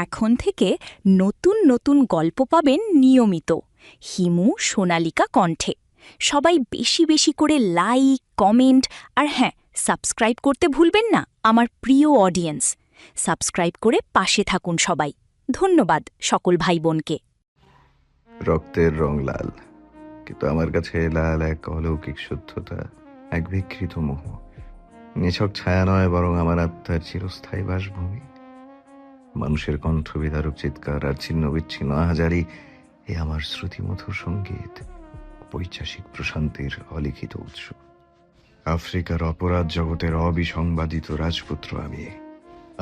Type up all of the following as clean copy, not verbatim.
এখন থেকে নতুন নতুন গল্প পাবেন নিয়মিত হিমু সোনালিকা কণ্ঠে। সবাই বেশি বেশি করে লাইক, কমেন্ট আর হ্যাঁ, সাবস্ক্রাইব করতে ভুলবেন না আমার প্রিয় অডিয়েন্স। সাবস্ক্রাইব করে পাশে থাকুন সবাই। ধন্যবাদ সকল ভাই বোনকে। রক্তের রং লাল, কিন্তু আমার কাছে লাল এক অলৌকিক শুদ্ধতা, এক বিকৃত মোহ। নিছক ছায়া নয়, বরং আমার আত্মার চিরস্থায়ী বাসভূমি। মানুষের কণ্ঠ বিদারক চিৎকার আর ছিন্ন বিচ্ছিন্ন আহাজারি, এ আমার শ্রুতিমধুর সঙ্গীত, ঐতিহাসিক প্রশান্তির অলিখিত উৎস। আফ্রিকার অপরাধ জগতের অবিসংবাদিত রাজপুত্র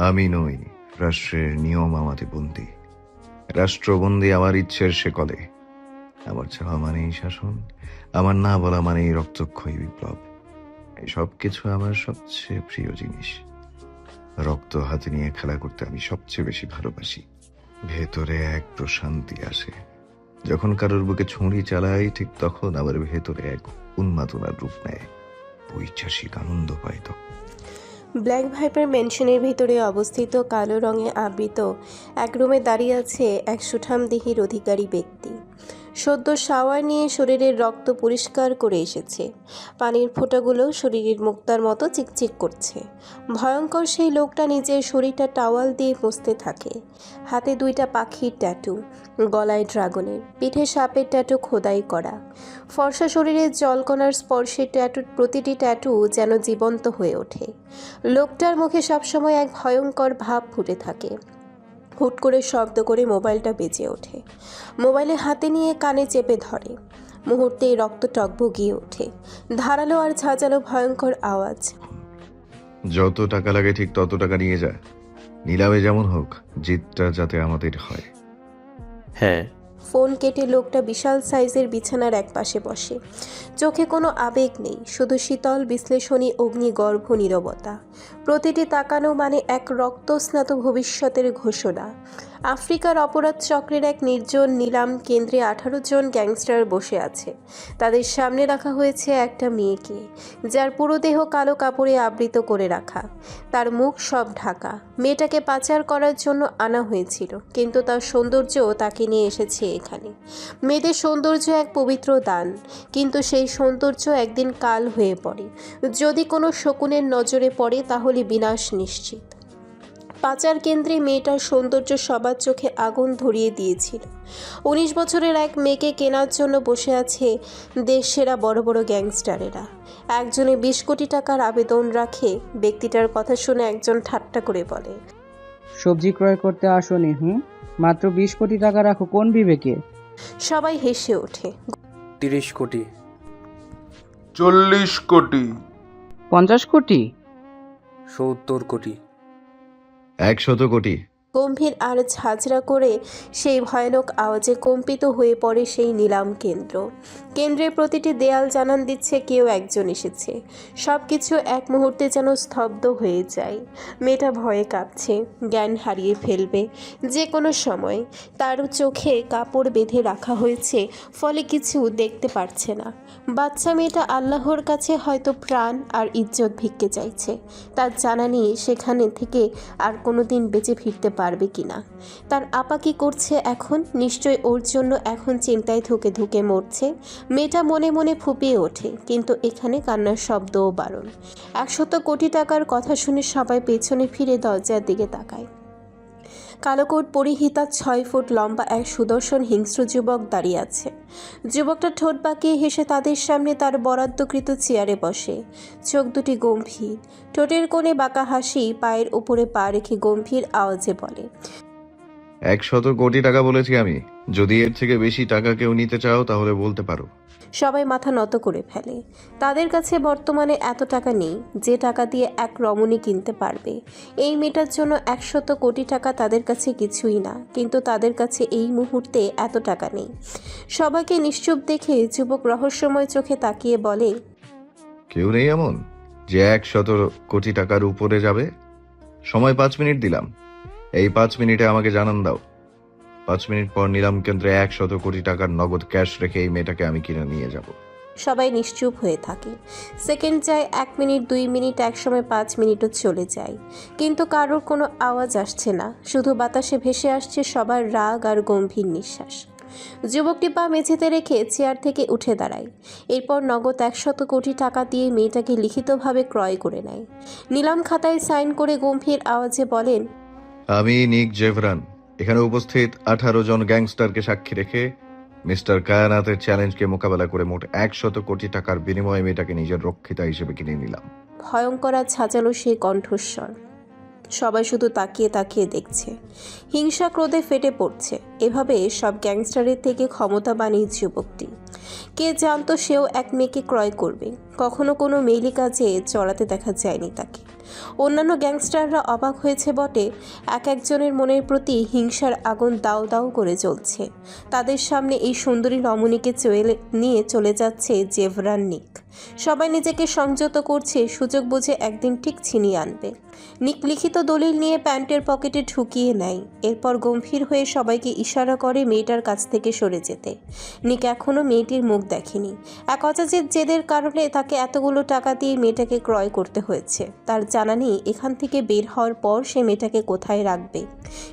আমি নই। রাষ্ট্রের নিয়ম আমাতে বন্দী, রাষ্ট্রবন্দী আমার ইচ্ছের শেকলে। আমার চাওয়া মানেই শাসন, আমার না বলা মানেই রক্তক্ষয়ী বিপ্লব। এই সব কিছু আমার সবচেয়ে প্রিয় জিনিস। রক্ত হাতে নিয়ে খেলা করতে আমি সবচেয়ে বেশি ভালোবাসি। ভেতরে এক প্রশান্তি আসে যখন কারোর বুকে ছুরি চালাই, ঠিক তখন আমার ভেতরে এক উন্মাদনার রূপ নেয়, ঐতিহাসিক আনন্দ পাই তখন। ব্ল্যাক ভাইপার মেনশনের ভিতরে অবস্থিত কালো রঙে আবৃত এক রুমে দাঁড়িয়ে আছে এক সুঠামদেহীর অধিকারী ব্যক্তি। সদ্য শাওয়ার নিয়ে শরীরের রক্ত পরিষ্কার করে এসেছে। পানির ফোঁটাগুলো শরীরের মুক্তার মতো চিকচিক করছে। ভয়ঙ্কর সেই লোকটা নিজের শরীরটা টাওয়াল দিয়ে মুছতে থাকে। হাতে 2টা পাখির ট্যাটু, গলায় ড্রাগনের, পিঠে সাপের ট্যাটু খোদাই করা। ফর্সা শরীরের জলকণার স্পর্শে ট্যাটুর প্রতিটি ট্যাটু যেন জীবন্ত হয়ে ওঠে। লোকটার মুখে সবসময় এক ভয়ঙ্কর ভাব ফুটে থাকে। হুট করে শব্দ করে মোবাইলটা বেজে ওঠে। মোবাইলে হাতে নিয়ে কানে চেপে ধরে। মুহূর্তেই রক্ত টকবগিয়ে ওঠে। ধারালো আর ঝাঁঝালো ভয়ঙ্কর আওয়াজ। যত টাকা লাগে ঠিক তত টাকা নিয়ে যা, নিলামে যেমন হোক, জিতটা যাতে আমাদের হয়। হ্যাঁ। ফোন কেটে লোকটা বিশাল সাইজের বিছানার একপাশে বসে। চোখে কোনো আবেগ নেই, শুধু শীতল বিশ্লেষণী অগ্নিগর্ভ নীরবতা। প্রতিটি তাকানো মানে এক রক্তস্নাত ভবিষ্যতের ঘোষণা। আফ্রিকার অপরাধ চক্রের এক নির্জন নিলাম কেন্দ্রে 18 জন গ্যাংস্টার বসে আছে। তাদের সামনে রাখা হয়েছে একটা মেয়েকে, যার পুরো দেহ কালো কাপড়ে আবৃত করে রাখা, তার মুখ সব ঢাকা। মেয়েটাকে পাচার করার জন্য আনা হয়েছিল, কিন্তু তার সৌন্দর্য তাকে নিয়ে এসেছে এখানে। মেয়েদের সৌন্দর্য এক পবিত্র দান, কিন্তু সেই সৌন্দর্য একদিন কাল হয়ে পড়ে। যদি কোনো শকুনের নজরে পড়ে তাহলে বিনাশ নিশ্চিত। পাচার কেন্দ্রে মেয়েটার সৌন্দর্য সবার চোখে আগুন ধরিয়ে দিয়েছিল। 19 বছরের এক মেয়েকে কেনার জন্য বসে আছে দেশ সেরা বড় বড় গ্যাংস্টারেরা। একজনে 20 কোটি টাকার আবেদন রাখে। ব্যক্তিটার কথা শুনে একজন ঠাট্টা করে বলে, সবজি ক্রয় করতে আসনি? মাত্র 20 কোটি টাকা রাখো কোন বিবেকে? সবাই হেসে ওঠে। 30 কোটি। 40 কোটি। 50 কোটি? 70 কোটি। 100 কোটি। গম্ভীর আর ঝাঁঝরা করে সেই ভয়ানক আওয়াজে কম্পিত হয়ে পড়ে সেই নিলাম কেন্দ্র। কেন্দ্রের প্রতিটি দেয়াল জানান দিচ্ছে কেউ একজন এসেছে। সব কিছু এক মুহূর্তে যেন স্তব্ধ হয়ে যায়। মেয়েটা ভয়ে কাঁপছে, জ্ঞান হারিয়ে ফেলবে যে কোনো সময়। তার চোখে কাপড় বেঁধে রাখা হয়েছে, ফলে কিছু দেখতে পারছে না। বাচ্চা মেয়েটা আল্লাহর কাছে হয়তো প্রাণ আর ইজ্জত ভিক্ষে চাইছে। তার জানা নেই সেখানে থেকে আর কোনোদিন বেঁচে ফিরতে পারবে কিনা। তার আপা কি করছে এখন? নিশ্চয় ওর জন্য এখন চিন্তায় ধুকে ধুকে মরছে। মেয়েটা মনে মনে ফুপিয়ে ওঠে, কিন্তু এখানে কান্নার শব্দও বারণ। 100 কোটি টাকার কথা শুনে সবাই পেছনে ফিরে দরজার দিকে তাকায়। কালো কোট পরিহিতা 6 ফুট লম্বা এক সুদর্শন হিংস্র যুবক দাঁড়িয়ে আছে। যুবকটা ঠোঁট বাঁকিয়ে হেসে তাদের সামনে তার বরাদ্দকৃত চেয়ারে বসে। চোখ দুটি গম্ভীর, ঠোঁটের কোণে বাঁকা হাসি। পায়ের উপরে পা রেখে গম্ভীর আওয়াজে বলে, 100 কোটি টাকা বলেছি আমি। যদি এর থেকে বেশি টাকা কেউ নিতে চাও তাহলে বলতে পারো। সবাই মাথা নত করে ফেলে। তাদের কাছে বর্তমানে এত টাকা নেই যে টাকা দিয়ে এক রমণী কিনতে পারবে। এই মেয়েটার জন্য 100 কোটি টাকা তাদের কাছে কিছুই না, কিন্তু তাদের কাছে এই মুহূর্তে এত টাকা নেই। সবাইকে নিশ্চুপ দেখে যুবক রহস্যময় চোখে তাকিয়ে বলে, কেউ নেই এমন যে 100 কোটি টাকার উপরে যাবে? সময় 5 মিনিট দিলাম, এই 5 মিনিটে আমাকে জানান দাও। 5 মিনিট পর নিলাম কেন্দ্রে 100 কোটি টাকার নগদ ক্যাশ রেখে এই মেয়েটাকে আমি কিনে নিয়ে যাব। সবাই নিশ্চুপ হয়ে থাকে। সেকেন্ড যায় 1 মিনিট, 2 মিনিট, একসময় 5 মিনিটও চলে যায়, কিন্তু কারোর কোনো আওয়াজ আসছে না। শুধু বাতাসে ভেসে আসছে সবার রাগ আর গম্ভীর নিঃশ্বাস। যুবকটি পা মেঝেতে রেখে চেয়ার থেকে উঠে দাঁড়ায়। এরপর নগদ 100 কোটি টাকা দিয়ে মেয়েটাকে লিখিতভাবে ক্রয় করে নেয়। নিলাম খাতায় সাইন করে গম্ভীর আওয়াজে বলেন, আমি নিক জেভরান এখানে উপস্থিত 18 জন গ্যাংস্টারকে সাক্ষী রেখে মিস্টার কায়নাতের চ্যালেঞ্জকে মোকাবেলা করে মোট 100 কোটি টাকার বিনিময়ে মেয়েটাকে নিজের রক্ষিতা হিসেবে কিনে নিলাম। ভয়ঙ্কর আর ছাঁচালো সেই কণ্ঠস্বর। সবাই শুধু তাকিয়ে তাকিয়ে দেখছে। হিংসা ক্রোধে ফেটে পড়ছে। এভাবে সব গ্যাংস্টারের থেকে ক্ষমতাবান এই যুবকটি। কে জানতো সেও এক মেয়েকে ক্রয় করবে। কখনো কোনো মেইলি কাজে চড়াতে দেখা যায়নি তাকে। অন্যান্য গ্যাংস্টাররা অবাক হয়েছে বটে, এক একজনের মনের প্রতি হিংসার আগুন দাউ দাউ করে জ্বলছে। তাদের সামনে এই সুন্দরী রমণীকে নিয়ে চলে যাচ্ছে জেভরান নিক। সবাই নিজেকে সংযত করছে, সুযোগ বুঝে একদিন ঠিক ছিনিয়ে আনবে। নিক লিখিত দলিল নিয়ে প্যান্টের পকেটে ঢুকিয়ে নেয়। এরপর গম্ভীর হয়ে সবাইকে ইশারা করে মেয়েটার কাছ থেকে সরে যেতে। নিক এখনও মেয়েটির মুখ দেখেনি। এক অজাচিত জেদের কারণে তাকে এতগুলো টাকা দিয়ে মেয়েটাকে ক্রয় করতে হয়েছে। তার জানা নেই এখান থেকে বের হওয়ার পর সে মেয়েটাকে কোথায় রাখবে।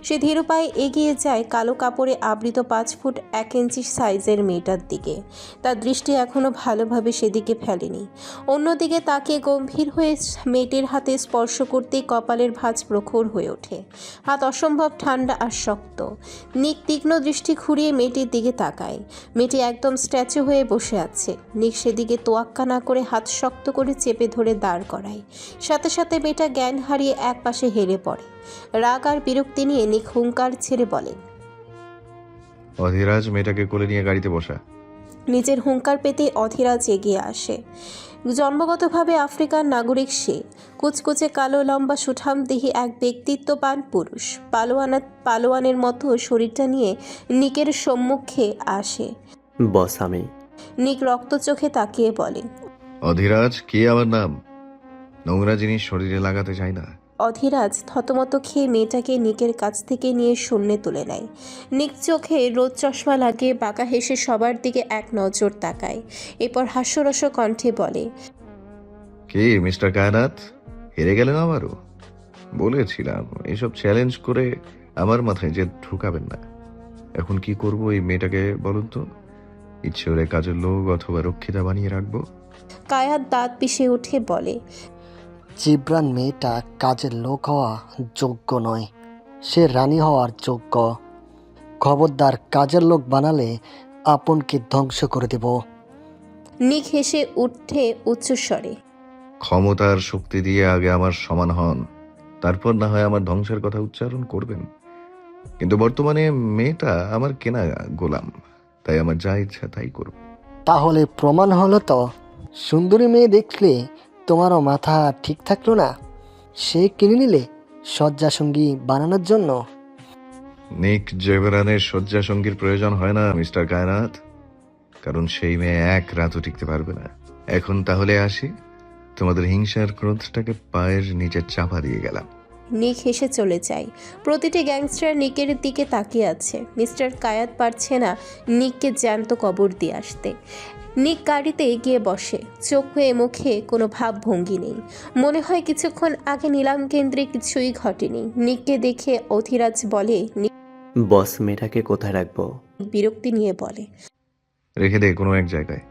সে ধীর পায়ে এগিয়ে যায় কালো কাপড়ে আবৃত 5 ফুট 1 ইঞ্চি সাইজের মেয়েটার দিকে। তার দৃষ্টি এখনও ভালোভাবে সেদিকে ফেলেনি। অন্যদিকে তাকে গম্ভীর হয়ে মেয়েটির হাতে স্পর্শ করতেই কপালের ভাঁজ প্রখর হয়ে ওঠে। হাত অসম্ভব ঠান্ডা আর শক্ত। নিক তীক্ষ্ণ দৃষ্টি ঘুরিয়ে মেয়েটির দিকে তাকায়। মেয়েটি একদম স্ট্যাচু হয়ে বসে আছে। নিক সেদিকে তোয়াক্কা না করে হাত শক্ত করে চেপে ধরে দাঁড় করায়। সাথে সাথে মেয়েটা জ্ঞান হারিয়ে এক পাশে হেলে পড়ে। রাগ আর বিরক্তি নিয়ে নিক হুঙ্কার ছেড়ে বলে, অধীরাজ মেয়েটাকে কোলে নিয়ে গাড়িতে বসা। নিজের হুঙ্কার পেতে অধীরাজ এগিয়ে আসে। জন্মগতভাবে আফ্রিকার নাগরিক সে। কুচকুচে কালো লম্বা সুঠামদেহী এক ব্যক্তিত্ববান পুরুষ। পালোয়ানের মতো শরীরটা নিয়ে নিকের সম্মুখে আসে। বস আমি। নিক রক্ত চোখে তাকিয়ে বলে, অধীরাজ কি আমার নাম? নোংরা জিনিস শরীরে লাগাতে চাই না। অধীরাজ থতমত খেয়ে মেয়েটাকে নিকের কাছ থেকে নিয়ে শূন্যে তুলে নেয়। নিক চোখে রোদ চশমা লাগিয়ে বাঁকা হেসে সবার দিকে এক নজর তাকায়। এরপর হাস্যরস কণ্ঠে বলে, কি মিস্টার কায়নাত, হেরে গেলেন আবারও? বলেছিলাম এসব চ্যালেঞ্জ করে আমার মাথায় যে ঢুকাবেন না। এখন কি করব এই মেয়েটাকে বলুন তো? ইচ্ছে হলে কাজের লোক অথবা রক্ষিতা বানিয়ে রাখবো। কায়াত দাঁত পিষে উঠে বলে, জিব্রান মেয়েটা কাজের লোক হওয়া যোগ্য নয়, সে রানী হওয়ার যোগ্য। খবরদার কাজের লোক বানালে আপনকে ধ্বংস করে দেব। নিক হেসে উঠে উচ্চস্বরে, ক্ষমতার শক্তি দিয়ে আগে আমার সমান হন, তারপর না হয় আমার ধ্বংসের কথা উচ্চারণ করবেন। কিন্তু বর্তমানে মেয়েটা আমার কেনা গোলাম, তাই আমার যা ইচ্ছা তাই করব। তাহলে প্রমাণ হলো তো, সুন্দরী মেয়ে দেখলে তোমারও মাথা ঠিক থাকলো না, সে কিনে নিলে শয্যাসঙ্গী বানানোর জন্য। নিক জেভরানের শয্যা সঙ্গীর প্রয়োজন হয় না মিস্টার কায়নাত, কারণ সেই মেয়ে এক রাতও টিকতে পারবে না। এখন তাহলে আসি, তোমাদের হিংসার ক্রোধটাকে পায়ের নিচে চাপা দিয়ে গেলাম। নিক হেসে চলে যায়। প্রতিটি গ্যাংস্টার নিকের দিকে তাকিয়ে আছে। মিস্টার কায়াত পারছে না নিককে জ্যান্ত কবর দিয়ে আসতে। নিক গাড়িতে গিয়ে বসে। চোখ হয়ে মুখে কোনো ভাবভঙ্গি নেই। মনে হয় কিছুক্ষণ আগে নিলাম কেন্দ্রে কিছুই ঘটেনি। নিককে দেখে অধীরাজ বলে, নিক বস মেয়েটাকে কোথায় রাখবো? বিরক্তি নিয়ে বলে। রেখে দে কোনো এক জায়গায়।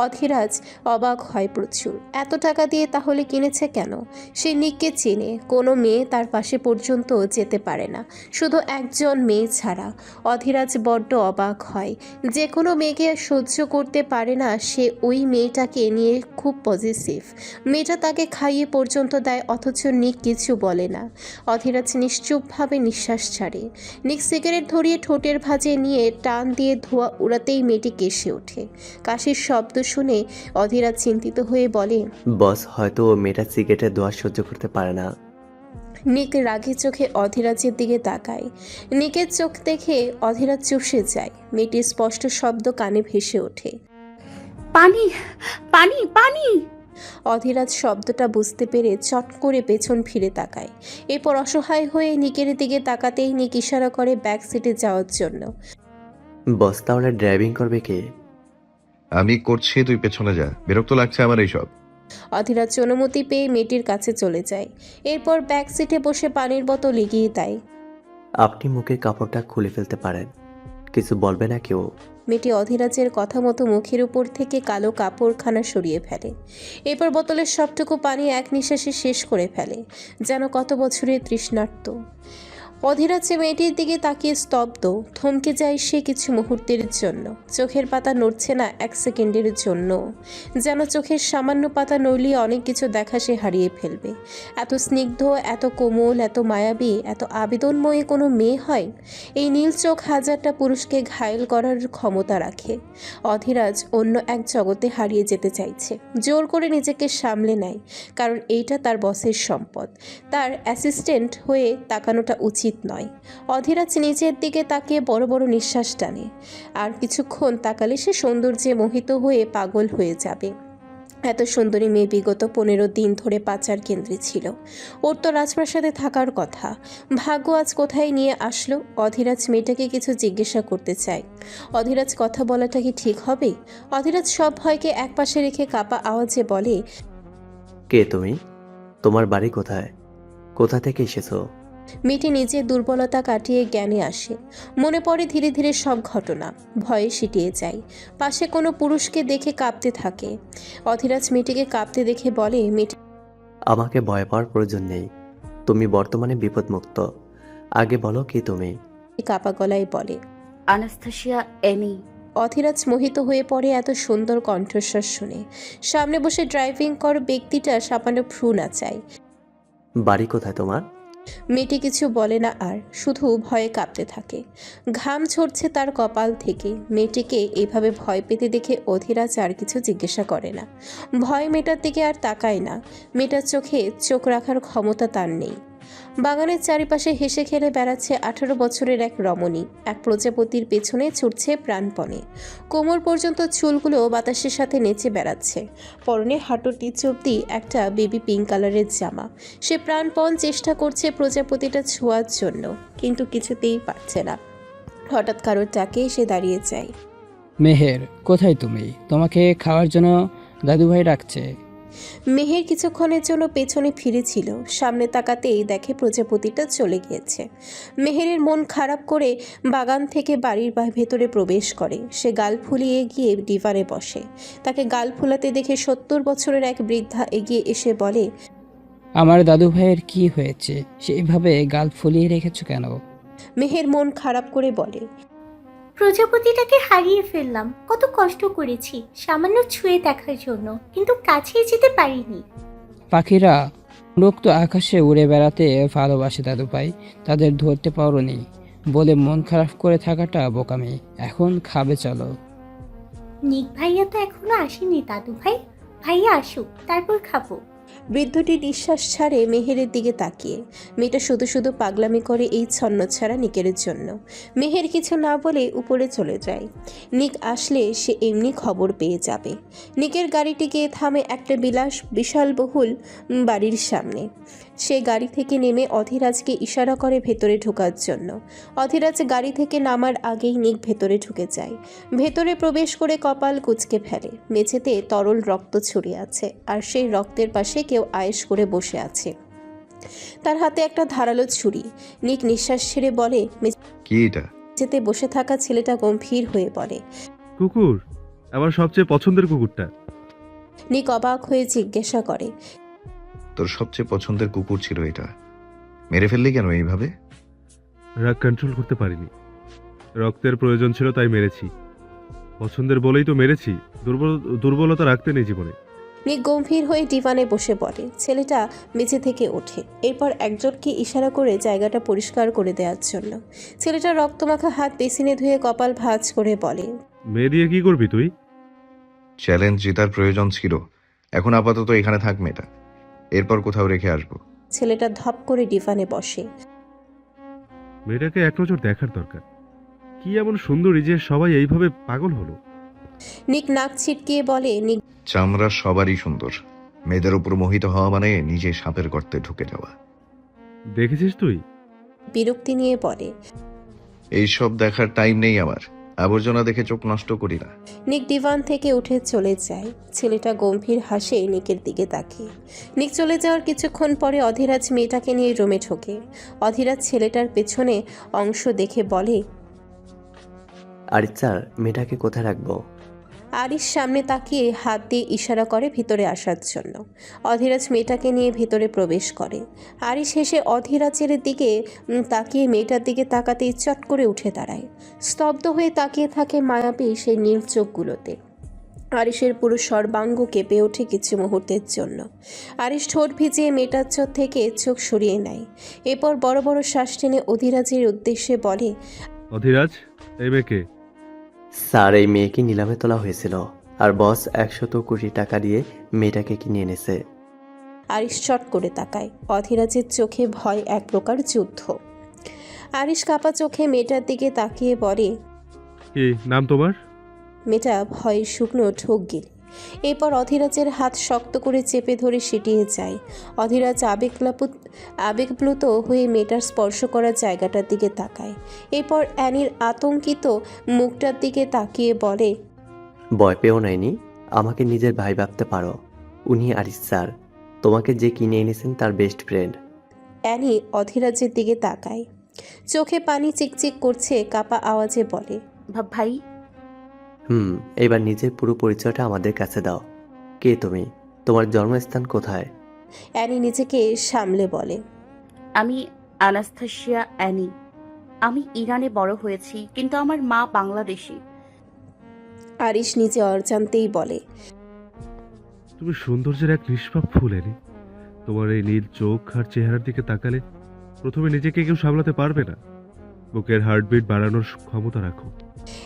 অধীরাজ অবাক হয় প্রচুর। এত টাকা দিয়ে তাহলে কিনেছে কেন? সে নিককে চেনে। কোনো মেয়ে তার পাশে পর্যন্ত যেতে পারে না, শুধু একজন মেয়ে ছাড়া। অধীরাজ বড্ড অবাক হয়। যে কোনো মেয়েকে সহ্য করতে পারে না সে, ওই মেয়েটাকে নিয়ে খুব পজিটিভ। মেয়েটা তাকে খাইয়ে পর্যন্ত দেয়, অথচ নিক কিছু বলে না। অধীরাজ নিশ্চুপভাবে নিঃশ্বাস ছাড়ে। নিক সিগারেট ধরিয়ে ঠোঁটের ভাঁজে নিয়ে টান দিয়ে ধোঁয়া উড়াতেই মেয়েটি কেসে ওঠে। কাশির শব্দ শুনে অধীরাজ চিন্তিত হয়ে বলে, বস হয়তো ও মেয়েটা সিগারেটের ধোঁয়া সহ্য করতে পারে না। নিক রাগী চোখে অধীরাজের দিকে তাকায়। নিকের চোখ দেখে অধীরাজ চুপসে যায়। মেয়েটির স্পষ্ট শব্দ কানে ভেসে ওঠে, পানি পানি পানি। অধীরাজ শব্দটা বুঝতে পেরে চট করে পেছন ফিরে তাকায়। এরপর অসহায় হয়ে নিকের দিকে তাকাতেই নিক ইশারা করে ব্যাক সিটে যাওয়ার জন্য। বস তাহলে ড্রাইভিং করবে কে? আমি করছি, তুই পেছনে যা। বিরক্ত লাগছে আমার এইসব। অধীরাজ অনুমতি পেয়ে মেয়েটির কাছে চলে যায়। এরপর ব্যাক সিটে বসে পানির বোতল এগিয়ে দেয়। আপনি মুখের কাপড়টা খুলে ফেলতে পারেন, কিছু বলবে না কেউ। মেয়েটি অধীরাজের কথা মতো মুখের উপর থেকে কালো কাপড়খানা সরিয়ে ফেলে। এরপর বোতলের সবটুকু পানি এক নিঃশ্বাসে শেষ করে ফেলে, যেন কত বছরের তৃষ্ণার্ত। অধীরাজ মেয়েটির দিকে তাকিয়ে স্তব্ধ, থমকে যায় সে কিছু মুহূর্তের জন্য। চোখের পাতা নড়ছে না এক সেকেন্ডের জন্য, যেন চোখের সামান্য পাতা নড়লে অনেক কিছু দেখা সে হারিয়ে ফেলবে। এত স্নিগ্ধ, এত কোমল, এত মায়াবী, এত আবেদনময়ী কোনো মেয়ে হয়? এই নীল চোখ হাজারটা পুরুষকে ঘায়েল করার ক্ষমতা রাখে। অধীরাজ অন্য এক জগতে হারিয়ে যেতে চাইছে, জোর করে নিজেকে সামলে নেয়, কারণ এইটা তার বসের সম্পদ। তার অ্যাসিস্ট্যান্ট হয়ে তাকানোটা উচিত নয়। অধীরাজ নিজের দিকে তাকিয়ে বড় বড় নিঃশ্বাস টানে। আর কিছুক্ষণ তাকালে সে সৌন্দর্যে মোহিত হয়ে পাগল হয়ে যাবে। এত সুন্দরী মেয়ে বিগত 15 দিন ধরে পাচার কেন্দ্রে ছিল। ওর তো রাজপ্রাসাদে থাকার কথা। ভাগ্য আজ কোথায় নিয়ে আসলো? অধীরাজ মেয়েটাকে কিছু জিজ্ঞাসা করতে চায়। অধীরাজ কথা বলাটা কি ঠিক হবে? অধীরাজ সব ভয়কে একপাশে রেখে কাপা আওয়াজে বলে, কে তুমি? তোমার বাড়ি কোথায়? কোথা থেকে এসেছো? মেয়েটি নিজের দুর্বলতা কাটিয়ে জ্ঞানে আসে। মনে পড়ে ধীরে ধীরে সব ঘটনা। ভয়ে সিটিয়ে যায়। পাশে কোনো পুরুষকে দেখে কাঁপতে থাকে। অধীরাজ মেয়েটিকে কাঁপতে দেখে বলে, মেয়েটি আমাকে ভয় পাওয়ার প্রয়োজন নেই, তুমি বর্তমানে বিপদমুক্ত। আগে বলো কি তুমি? কাঁপা গলায় বলে। আনাস্থাসিয়া এনি। অধীরাজ মোহিত হয়ে পড়ে এত সুন্দর কণ্ঠস্বর শুনে। সামনে বসে ড্রাইভিং কর ব্যক্তিটা সামান্য ভ্রু নাচায়। বাড়ি কোথায় তোমার? মেয়েটি কিছু বলে না, আর শুধু ভয়ে কাঁপতে থাকে। ঘাম ঝরছে তার কপাল থেকে। মেয়েটিকে এইভাবে ভয় পেতে দেখে অধীরাজ আর কিছু জিজ্ঞাসা করে না। ভয় মেয়েটার দিকে আর তাকায় না। মেয়েটার চোখে চোখ রাখার ক্ষমতা তার নেই। বাগানের চারিপাশে হেসে খেলে বেড়াচ্ছে 18 বছরের এক রমণী। এক প্রজাপতির পেছনে ছুটছে প্রাণপণে। কোমর পর্যন্ত চুলগুলো বাতাসের সাথে নেচে বেড়াচ্ছে। পরনে হাঁটুর নিচ অব্দি একটা বেবি পিঙ্ক কালারের জামা। সে প্রাণপণ চেষ্টা করছে প্রজাপতিটা ছোঁয়ার জন্য, কিন্তু কিছুতেই পারছে না। হঠাৎ কারোর ডাকে সে দাঁড়িয়ে যায়। মেহের, কোথায় তুমি? তোমাকে খাওয়ার জন্য দাদুভাই ডাকছে। মেহের কিছুক্ষণের জন্য পেছনে ফিরেছিল। সামনে তাকাতেই দেখে প্রজাপতিটা চলে গিয়েছে। মেহেরের মন খারাপ করে বাগান থেকে বাড়ির ভেতরে প্রবেশ করে। সে গাল ফুলিয়ে গিয়ে ডিভানে বসে। তাকে গাল ফুলাতে দেখে 70 বছরের এক বৃদ্ধা এগিয়ে এসে বলে, আমার দাদুভাইয়ের কি হয়েছে? সেইভাবে গাল ফুলিয়ে রেখেছো কেন? মেহের মন খারাপ করে বলে, প্রজাপতিটাকে হারিয়ে ফেললাম। কত কষ্ট করেছি সামান্য ছুঁয়ে দেখার জন্য, কিন্তু কাছে যেতে পারিনি। পাখিরা লোক তো আকাশে উড়ে বেড়াতে ভালোবাসে দাদুভাই, তাদের ধরতে পারোনি বলে মন খারাপ করে থাকাটা বোকামি। এখন খাবে চলো। নিক ভাইয়া তো এখনো আসেনি দাদু ভাই। ভাইয়া আসুক তারপর খাবো। বৃদ্ধটি নিঃশ্বাস ছাড়ে মেহেরের দিকে তাকিয়ে। মেয়েটা শুধু শুধু পাগলামি করে এই ছন্নছাড়া নিকের জন্য। মেহের কিছু না বলে উপরে চলে যায়। নিক আসলে সে এমনি খবর পেয়ে যাবে। নিকের গাড়িটি গিয়ে থামে একটা বিশালবহুল বাড়ির সামনে। সে গাড়ি থেকে নেমে অধীরাজকে ইশারা করে ভেতরে ঢোকার জন্য। অধীরাজ গাড়ি থেকে নামার আগেই নিক ভেতরে ঢুকে যায়। ভেতরে প্রবেশ করে কপাল কুঁচকে ফেলে। মেঝেতে তরল রক্ত ছড়িয়ে আছে, আর সেই রক্তের পাশে কেউ আয়েশ করে বসে আছে। তার হাতে একটা ধারালো ছুরি। নিক নিঃশ্বাস ছেড়ে বলে, কি এটা? মেঝেতে বসে থাকা ছেলেটা গম্ভীর হয়ে বলে, কুকুর, আমার সবচেয়ে পছন্দের কুকুরটা। নিক অবাক হয়ে জিজ্ঞাসা করে, তোর সবচেয়ে পছন্দের কুকুর ছিল এটা? মেরে ফেললি কেন এইভাবে? রাগ কন্ট্রোল করতে পারিনি, রক্তের প্রয়োজন ছিল তাই মেরেছি। পছন্দের বলেই তো মেরেছি, দুর্বলতা রাখতে নেই জীবনে। নিক গম্ভীর হয়ে ডিভানে বসে পড়ে। ছেলেটা মেঝে থেকে ওঠে। এরপর একজনকে ইশারা করে জায়গাটা পরিষ্কার করে দেওয়ার জন্য। ছেলেটা রক্তমাখা হাত বেসিনে ধুয়ে কপাল ভাঁজ করে বলে, মেয়ে দিয়ে কি করবি তুই? চ্যালেঞ্জ জেতার প্রয়োজন ছিল। এখন আপাতত এখানে থাক মেয়েটা, এরপর কোথাও রেখে আসবো। ছেলেটা ধপ করে ডিভানে বসে। মেয়েটাকে এক নজর দেখার দরকার। কি এমন সুন্দরী যে সবাই এইভাবে পাগল হলো? নিক নাক ছিটকিয়ে বলে, নিক চামড়া সবারই সুন্দর, মেয়েদের উপর মোহিত হওয়া মানে নিজে সাপের গর্তে ঢুকে যাওয়া। দেখেছিস তুই? বিরক্তি নিয়ে বলে, এইসব দেখার টাইম নেই আমার। আবর্জনা দেখে চোখ নষ্ট করি না। নিক ডিভান থেকে উঠে চলে যায়। ছেলেটা গম্ভীর হাসে নিকের দিকে তাকিয়ে। নিক চলে যাওয়ার কিছুক্ষণ পরে অধীরাজ মেয়েটাকে নিয়ে রুমে ঢোকে। অধীরাজ ছেলেটার পেছনে অংশ দেখে বলে, আর স্যার মেয়েটাকে কোথায় রাখবো? আরিশ সামনে তাকিয়ে হাত দিয়ে ইশারা করে ভিতরে আসার জন্য। অধীরাজ মেয়েটাকে নিয়ে ভিতরে প্রবেশ করে। আরিশ হেসে অধীরাজের দিকে তাকিয়ে মেয়েটার দিকে তাকাতেই চট করে উঠে দাঁড়ায়। স্তব্ধ হয়ে তাকিয়ে থাকে মায়াবী সেই নীল চোখগুলোতে। আরিশের পুরো সর্বাঙ্গ কেঁপে ওঠে কিছু মুহূর্তের জন্য। আরিশ ঠোঁট ভিজিয়ে মেয়েটার চোখ থেকে চোখ সরিয়ে নেয়। এরপর বড় বড় শ্বাস টেনে অধীরাজের উদ্দেশ্যে বলে, অধীরাজ, এই মেয়েকে। স্যার এই মেয়েকে নিলামে তোলা হয়েছিল, আর বস 100 কোটি টাকা দিয়ে মেয়েটাকে কিনে এনেছে। আরিশ চট করে তাকায়। অধীরাজের চোখে ভয় এক প্রকার যুদ্ধ। আরিশ কাপা চোখে মেয়েটার দিকে তাকিয়ে বলে, কি নাম তোমার? মেয়েটা ভয়ে শুকনো ঢোক গেলে। এরপর অধীরাজের হাত শক্ত করে চেপে ধরে সিটিয়ে যায়। অধীরাজ আবেগপ্লুত হয়ে মেয়েটার স্পর্শ করার জায়গাটার দিকে তাকায়। এরপর অ্যানির আতঙ্কিত মুখটার দিকে তাকিয়ে বলে, ভয় পেও নাইনি, আমাকে নিজের ভাই ভাবতে পারো। উনি আরিশ স্যার, তোমাকে যে কিনে এনেছেন তার বেস্ট ফ্রেন্ড। অ্যানি অধীরাজের দিকে তাকায়। চোখে পানি চিকচিক করছে, কাপা আওয়াজে বলে, ভাই, এবার নিজের পুরো পরিচয়টা আমাদের কাছে দাও। কে তুমি? তোমার জন্মস্থান কোথায়? অ্যানি নিজেকে সামলে বলে, আমি আনাস্থাসিয়া অ্যানি। আমি ইরানে বড় হয়েছি, কিন্তু আমার মা বাংলাদেশি। আরিশ নিজে অজান্তেই বলে, তুমি সৌন্দর্যের এক নিষ্পাপ ফুল এনে। তোমার এই নীল চোখ আর চেহারার দিকে তাকালে প্রথমে নিজেকে কেউ সামলাতে পারবে না। বুকের হার্টবিট বাড়ানোর ক্ষমতা রাখো।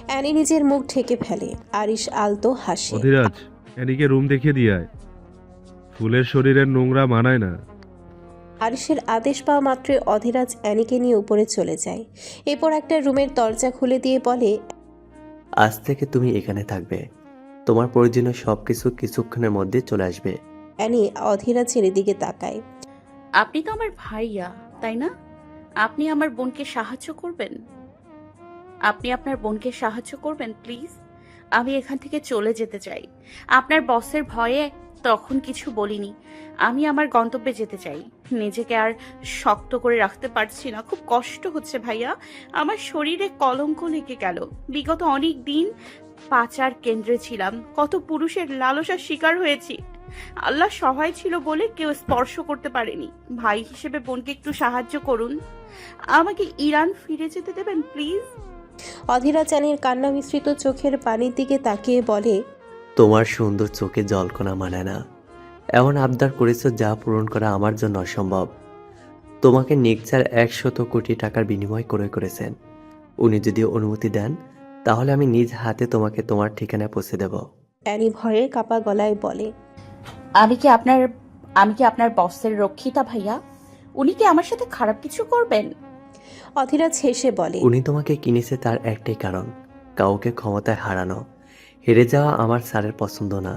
অ্যানি নিজের মুখ ঢেকে ফেলে। আরিশ আলতো হাসে। অধীরাজ, অ্যানিকে রুম দেখিয়ে দিয়ে আয়। ফুলের শরীরের নোংরা মানায় না। আরিশের আদেশ পাওয়া মাত্রই অধীরাজ অ্যানিকে নিয়ে উপরে চলে যায়। এরপর একটা রুমের দরজা খুলে দিয়ে বলে, আজ থেকে তুমি এখানে থাকবে। তোমার প্রয়োজনীয় সবকিছু কিছুক্ষণের মধ্যে চলে আসবে। অ্যানি অধীরাজের দিকে তাকায়। আপনি তো আমার ভাইয়া, তাই না? আপনি আমার বোনকে সাহায্য করবেন। আপনি আপনার বোনকে সাহায্য করবেন প্লিজ। আমি এখান থেকে চলে যেতে চাই। আপনার বসের ভয়ে তখন কিছু বলিনি। আমি আমার গন্তব্যে যেতে চাই। নিজেকে আর শক্ত করে রাখতে পারছি না, খুব কষ্ট হচ্ছে ভাইয়া। আমার শরীরে কলঙ্ক লেগে গেল। বিগত অনেক দিন পাচার কেন্দ্রে ছিলাম, কত পুরুষের লালসার শিকার হয়েছি। আল্লাহ সহায় ছিল বলে কেউ স্পর্শ করতে পারেনি। ভাই হিসেবে বোনকে একটু সাহায্য করুন। আমাকে ইরান ফিরে যেতে দেবেন প্লিজ। অধীরাজ অ্যানির কান্না মিশ্রিত চোখের পানির দিকে তাকিয়ে বলে, তোমার সুন্দর চোখে জলকণা মানে না। এমন আবদার করেছো যা পূরণ করা আমার জন্য অসম্ভব। তোমাকে নিকচার 100 কোটি টাকার বিনিময় করেছেন। উনি যদি অনুমতি দেন তাহলে আমি নিজ হাতে তোমাকে তোমার ঠিকানায় পৌঁছে দেব। অ্যানি ভয়ে কাপা গলায় বলে, আমি কি আপনার বসের রক্ষিতা ভাইয়া? উনি কি আমার সাথে খারাপ কিছু করবেন? অধীরাজ হেসে বলে, উনি তোমাকে কিনেছে তার একটাই কারণ, কাউকে ক্ষমতায় হারানো। হেরে যাওয়া আমার স্যারের পছন্দ না।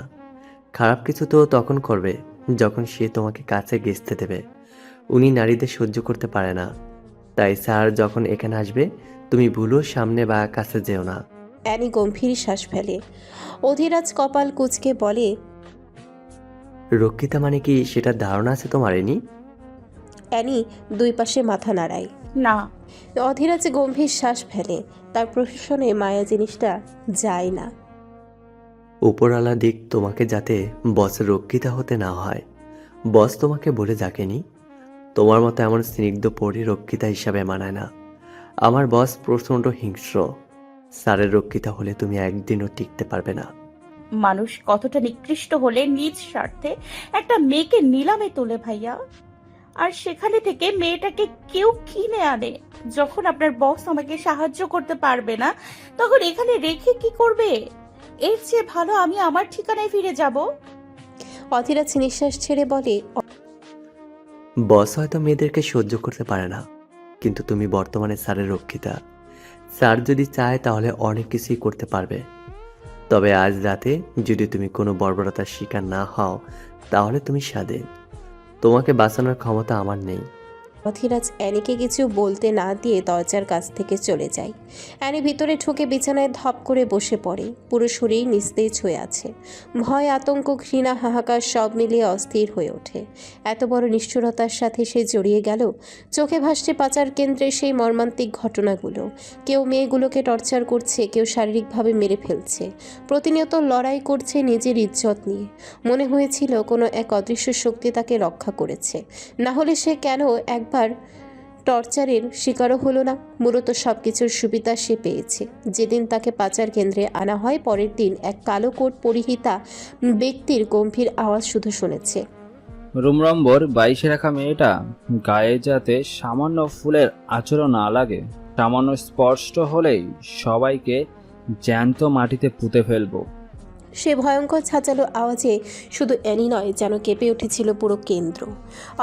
খারাপ কিছু তো তখন করবে যখন সে তোমাকে কাছে ঘেঁষতে দেবে। উনি নারীদের সহ্য করতে পারে না। তাই স্যার যখন এখানে আসবে তুমি ভুলেও সামনে বা কাছে যেও না। অ্যানি গম্ভীর শ্বাস ফেলে। অধীরাজ কপাল কুঁচকে বলে, রক্ষিতা মানে কি সেটার ধারণা আছে তোমার? এনি অ্যানি দুই পাশে মাথা নাড়ায়। না। অধীরাজ গম্ভীর শ্বাস ফেলে। তার প্রশাসনে মায়া জিনিসটা যায় না। উপরওয়ালা দিক তোমাকে যাতে বসের রক্ষিতা হতে না হয়। বস তোমাকে বলে যাকেনি, তোমার মতো এমন স্নিগ্ধ পরি রক্ষিতা হিসাবে মানায় না। আমার বস প্রচণ্ড হিংস্র। স্যারের রক্ষিতা হলে তুমি একদিনও টিকতে পারবে না। মানুষ কতটা নিকৃষ্ট হলে নিজ স্বার্থে একটা মেয়েকে নিলামে তোলে ভাইয়া, আর সেখানে থেকে মেয়েটাকে কেউ কিনে আনে। যখন আপনার বস আমাকে সাহায্য করতে পারবে না তখন এখানে রেখে কি করবে? এর চেয়ে ভালো আমি আমার ঠিকানায় ফিরে যাব। অধীরাজ নিঃশ্বাস ছেড়ে বলে, বস হয়তো মেয়েদেরকে সহ্য করতে পারে না, কিন্তু তুমি বর্তমানে স্যারের রক্ষিতা। স্যার যদি চায় তাহলে অনেক কিছুই করতে পারবে। তবে আজ রাতে যদি তুমি কোনো বর্বরতার শিকার না হও তাহলে তুমি স্বাধীন। তোমাকে বাঁচানোর ক্ষমতা আমার নেই। অধীরাজ অ্যানিকে কিছু বলতে না দিয়ে দরজার কাছ থেকে চলে যায়। অ্যানি ভিতরে ঢুকে বিছানায় ধপ করে বসে পড়ে। পুরো শরীর নিস্তেজ হয়ে আছে। ভয়, আতঙ্ক, ঘৃণা, হাহাকার সব মিলিয়ে অস্থির হয়ে ওঠে। এত বড় নিষ্ঠুরতার সাথে সে জড়িয়ে গেল। চোখে ভাসছে পাচার কেন্দ্রের সেই মর্মান্তিক ঘটনাগুলো। কেউ মেয়েগুলোকে টর্চার করছে, কেউ শারীরিকভাবে মেরে ফেলছে, প্রতিনিয়ত লড়াই করছে নিজের ইজ্জত নিয়ে। মনে হয়েছিল কোনো এক অদৃশ্য শক্তি তাকে রক্ষা করেছে, না হলে সে কেন একবার টর্চারের শিকারও হলো না। মূলত সব কিছুর সুবিধা সে পেয়েছে। যেদিন তাকে পাচার কেন্দ্রে আনা হয়, পরের দিন এক কালো কোট পরিহিতা ব্যক্তির গম্ভীর আওয়াজ শুধু শুনেছে। রুম নম্বর 22-এ রাখা মেয়েটা গায়ে যাতে সামান্য ফুলের আঁচড়ও না লাগে, সামান্য স্পষ্ট হলেই সবাইকে জ্যান্ত মাটিতে পুঁতে ফেলবো। সে ভয়ঙ্কর ছাঁচালো আওয়াজে শুধু অ্যানি নয়, যেন কেঁপে উঠেছিল পুরো কেন্দ্র।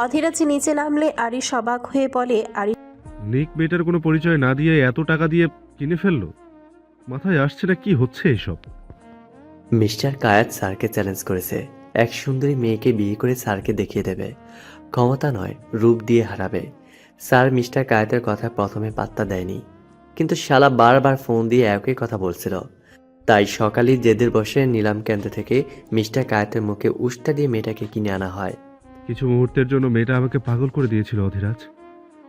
অধীরাজ নিচে নামলে আরিশ অবাক হয়ে বলে, নিক মেয়েটার কোনো পরিচয় না দিয়ে এত টাকা দিয়ে কিনে ফেললো? মাথায় আসছে না কি হচ্ছে এসব? মিস্টার কায়াত স্যারকে চ্যালেঞ্জ করেছে। এক সুন্দরী মেয়েকে বিয়ে করে স্যারকে দেখিয়ে দেবে। ক্ষমতা নয়, রূপ দিয়ে হারাবে। স্যার মিস্টার কায়াতের কথা প্রথমে পাত্তা দেয়নি, কিন্তু শালা বারবার ফোন দিয়ে একই কথা বলছিল। তাই সকালেই জেদের বসে নিলাম কেন্দ্র থেকে মিস্টার কায়াতের মুখে উষ্টা দিয়ে মেয়েটাকে কিনে আনা হয়। কিছু মুহূর্তের জন্য মেয়েটা আমাকে পাগল করে দিয়েছিল অধীরাজ।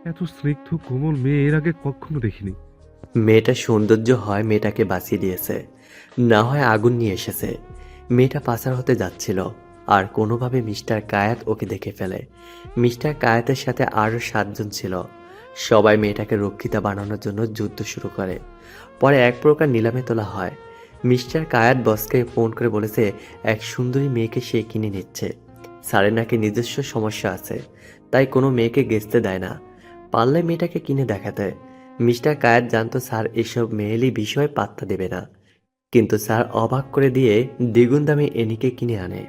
এত স্নিগ্ধ কোমল মেয়ে এর আগে কখনো দেখিনি। মেয়েটার সৌন্দর্য হয় মেয়েটাকে বাঁচিয়ে দিয়েছে, না হয় আগুন নিয়ে এসেছে। মেয়েটা পাচার হতে যাচ্ছিল, আর কোনোভাবে মিস্টার কায়াত ওকে দেখে ফেলে। মিস্টার কায়াতের সাথে আরও 7 জন ছিল। সবাই মেয়েটাকে রক্ষিতা বানানোর জন্য যুদ্ধ শুরু করে। পরে এক প্রকার নিলামে তোলা হয়। মিস্টার কায়াত বসকে ফোন করে বলেছে এক সুন্দরী মেয়েকে সে কিনে নিচ্ছে। স্যারের নাকি নিজস্ব সমস্যা আছে, তাই কোনো মেয়েকে গেছতে দেয় না। পারলে মেয়েটাকে কিনে দেখাতে। মিস্টার কায়াত জানতো স্যার এসব মেয়েলি বিষয়ে পাত্তা দেবে না, কিন্তু স্যার অবাক করে দিয়ে দ্বিগুণ দামে এনিকে কিনে আনে।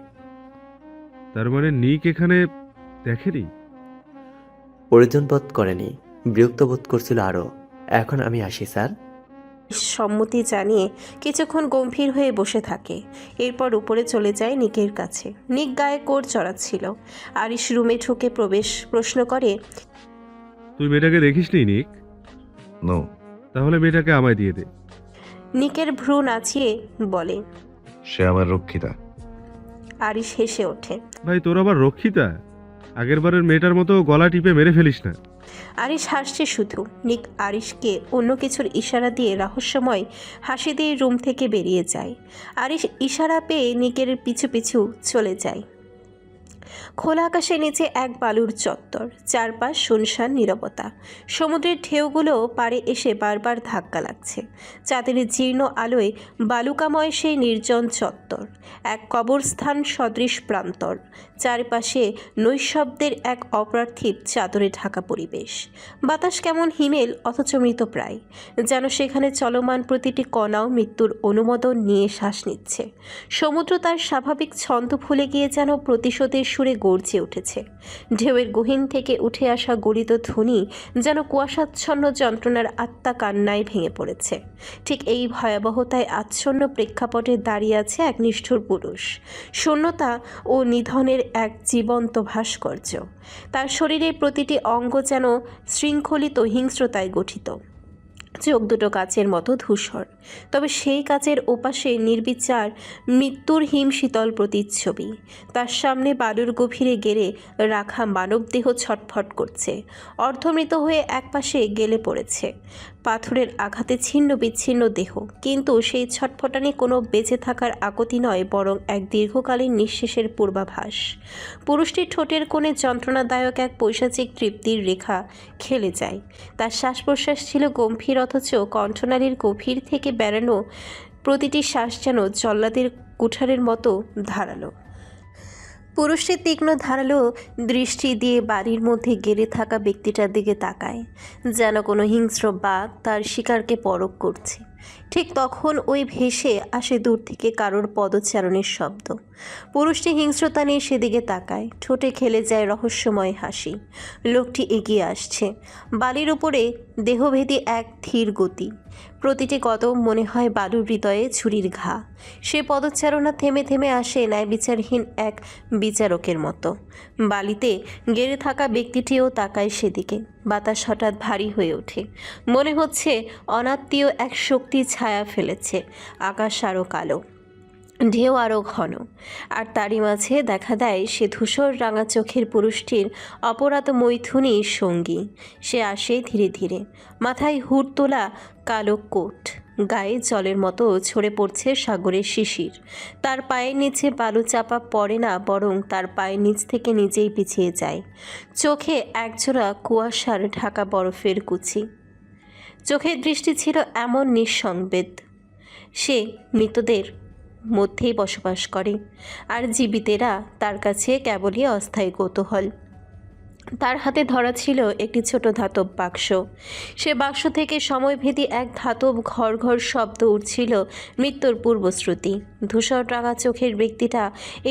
তার মানে নিক এখানে দেখেনি? প্রয়োজন বোধ করেনি, বিরক্ত বোধ করছিল আরও। এখন আমি আসি স্যার। সম্মতি জানিয়ে কিছুক্ষণ গম্ভীর হয়ে বসে থাকে। এরপর উপরে চলে যায় নিকের কাছে। নিক গায়ে কোট চড়াচ্ছিল। আরিশ রুমে ঢুকে প্রশ্ন করে, তুই মেয়েটাকে দেখিসনি নিক? নো। তাহলে মেয়েটাকে আমায় দিয়ে দে। নিকের ভ্রু নাচিয়ে বলে। সে আমার রক্ষিতা। আরিশ হেসে ওঠে। ভাই তোর আবার রক্ষিতা? আগেরবারের মেয়েটার মতো গলা টিপে মেরে ফেলিস না। আরিশ হাসছে শুধু। নিক আরিশকে অন্য কিছুর ইশারা দিয়ে রহস্যময় হাসি দিয়ে রুম থেকে বেরিয়ে যায়। আরিশ ইশারা পেয়ে নিকের পিছু পিছু চলে যায়। খোলা আকাশের নিচে এক বালুর চত্বর, চারপাশ শুনশান নীরবতা। সমুদ্রের ঢেউগুলো পাড়ে এসে বারবার ধাক্কা লাগছে। চাঁদের জীর্ণ আলোয় বালুকাময় সেই নির্জন চত্বর, এক কবরস্থান সদৃশ প্রান্তর। চারপাশে নৈশব্দের এক অপার্থিব চাদরে ঢাকা পরিবেশ। বাতাস কেমন হিমেল অথচ মৃতপ্রায়, যেন সেখানে চলমান প্রতিটি কণাও মৃত্যুর অনুমোদন নিয়ে শ্বাস নিচ্ছে। সমুদ্র তার স্বাভাবিক ছন্দ ভুলে গিয়ে যেন প্রতিশোধের সুরে গর্জে উঠেছে। ঢেউয়ের গহীন থেকে উঠে আসা গলিত ধ্বনি যেন কুয়াশাচ্ছন্ন যন্ত্রণার আত্মা কান্নায় ভেঙে পড়েছে। ঠিক এই ভয়াবহতায় আচ্ছন্ন প্রেক্ষাপটে দাঁড়িয়ে আছে এক নিষ্ঠুর পুরুষ। শূন্যতা ও নিধনের এক জীবন্ত ভাস্কর্য। তার শরীরের প্রতিটি অঙ্গ যেন শৃঙ্খলিত হিংস্রতায় গঠিত। চোখ দুটো কাচের মতো ধূসর, তবে সেই কাচের ওপাশে নির্বিচার মৃত্যুর হিম শীতল প্রতিচ্ছবি। তার সামনে বালুর গভীরে গেড়ে রাখা মানবদেহ ছটফট করছে, অর্ধমৃত হয়ে একপাশে গেলে পড়েছে। পাথরের আঘাতে ছিন্ন বিচ্ছিন্ন দেহ, কিন্তু সেই ছটফটানি কোনো বেঁচে থাকার আকুতি নয়, বরং এক দীর্ঘকালীন নিঃশেষের পূর্বাভাস। পুরুষটির ঠোঁটের কোণে যন্ত্রণাদায়ক এক পৈশাচিক তৃপ্তির রেখা খেলে যায়। তার শ্বাস প্রশ্বাস ছিল গম্ভীর, অথচ কণ্ঠনালীর গভীর থেকে বেরানো প্রতিটি শ্বাস যেন জল্লাদের কুঠারের মতো ধারালো। পুরুষটি তীক্ষ্ণ ধারালো দৃষ্টি দিয়ে বাড়ির মধ্যে গেড়ে থাকা ব্যক্তিটার দিকে তাকায়, যেন কোনো হিংস্র বাঘ তার শিকারকে পরখ করছে। ঠিক তখন ওই ভেসে আসে দূর থেকে কারোর পদচারণের শব্দ। পুরুষটি হিংস্রতা নিয়ে সেদিকে তাকায়, ঠোঁটে খেলে যায় রহস্যময় হাসি। লোকটি এগিয়ে আসছে, বালির উপরে দেহভেদী এক ধীর গতি। প্রতিটি কদম মনে হয় বালুর হৃদয়ে ছুরির ঘা। সে পদচারণা থেমে থেমে আসে ন্যায় বিচারহীন এক বিচারকের মতো। বালিতে গেড়ে থাকা ব্যক্তিটিও তাকায় সেদিকে। বাতাস হঠাৎ ভারী হয়ে ওঠে, মনে হচ্ছে অনাত্মীয় এক শক্তি ছায়া ফেলেছে। আকাশ আরও কালো, ঢেউ আরও ঘন, আর তারই মাঝে দেখা দেয় সে ধূসর রাঙা চোখের পুরুষটির অপরাধ মৈথুনী সঙ্গী। সে আসে ধীরে ধীরে, মাথায় হুড তোলা কালো কোট, গায়ে জলের মতো ঝরে পড়ছে সাগরের শিশির। তার পায়ের নিচে বালু চাপা পড়ে না, বরং তার পায়ের নিচ থেকে নিজেই পিছিয়ে যায়। চোখে একজোড়া কুয়াশার ঢাকা বরফের কুচি। চোখের দৃষ্টি ছিল এমন নিঃসংবেদ, সে মৃতদের মধ্যেই বসবাস করে, আর জীবিতেরা তার কাছে কেবলই অস্থায়ী কৌতূহল। তার হাতে ধরা ছিল একটি ছোট ধাতব বাক্স। সে বাক্স থেকে সময়ভেদী এক ধাতব ঘর ঘর শব্দ উঠছিল, মৃত্যুর পূর্বশ্রুতি। ধূসর রাঙা চোখের ব্যক্তিটা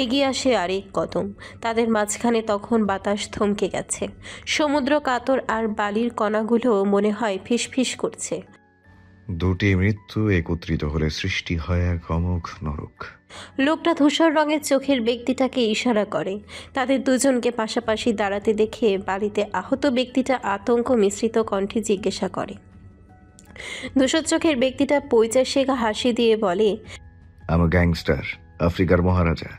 এগিয়ে আসে আরেক কদম। তাদের মাঝখানে তখন বাতাস থমকে গেছে। সমুদ্র কাতর আর বালির কণাগুলো মনে হয় ফিসফিস করছে। দুটি মৃত্যু একত্রিত হলে সৃষ্টি হয় এক অমোঘ নরক। লোকটা ধূসর রঙের চোখের ব্যক্তিটাকে ইশারা করে। তাদের দুজনকে পাশাপাশি দাঁড়াতে দেখে বালিতে আহত ব্যক্তিটা আতঙ্ক মিশ্রিত কণ্ঠে জিজ্ঞাসা করে। ধূসর চোখের ব্যক্তিটা পৈচাসিক হাসি দিয়ে বলে, আমি গ্যাংস্টার, আফ্রিকার মহারাজা,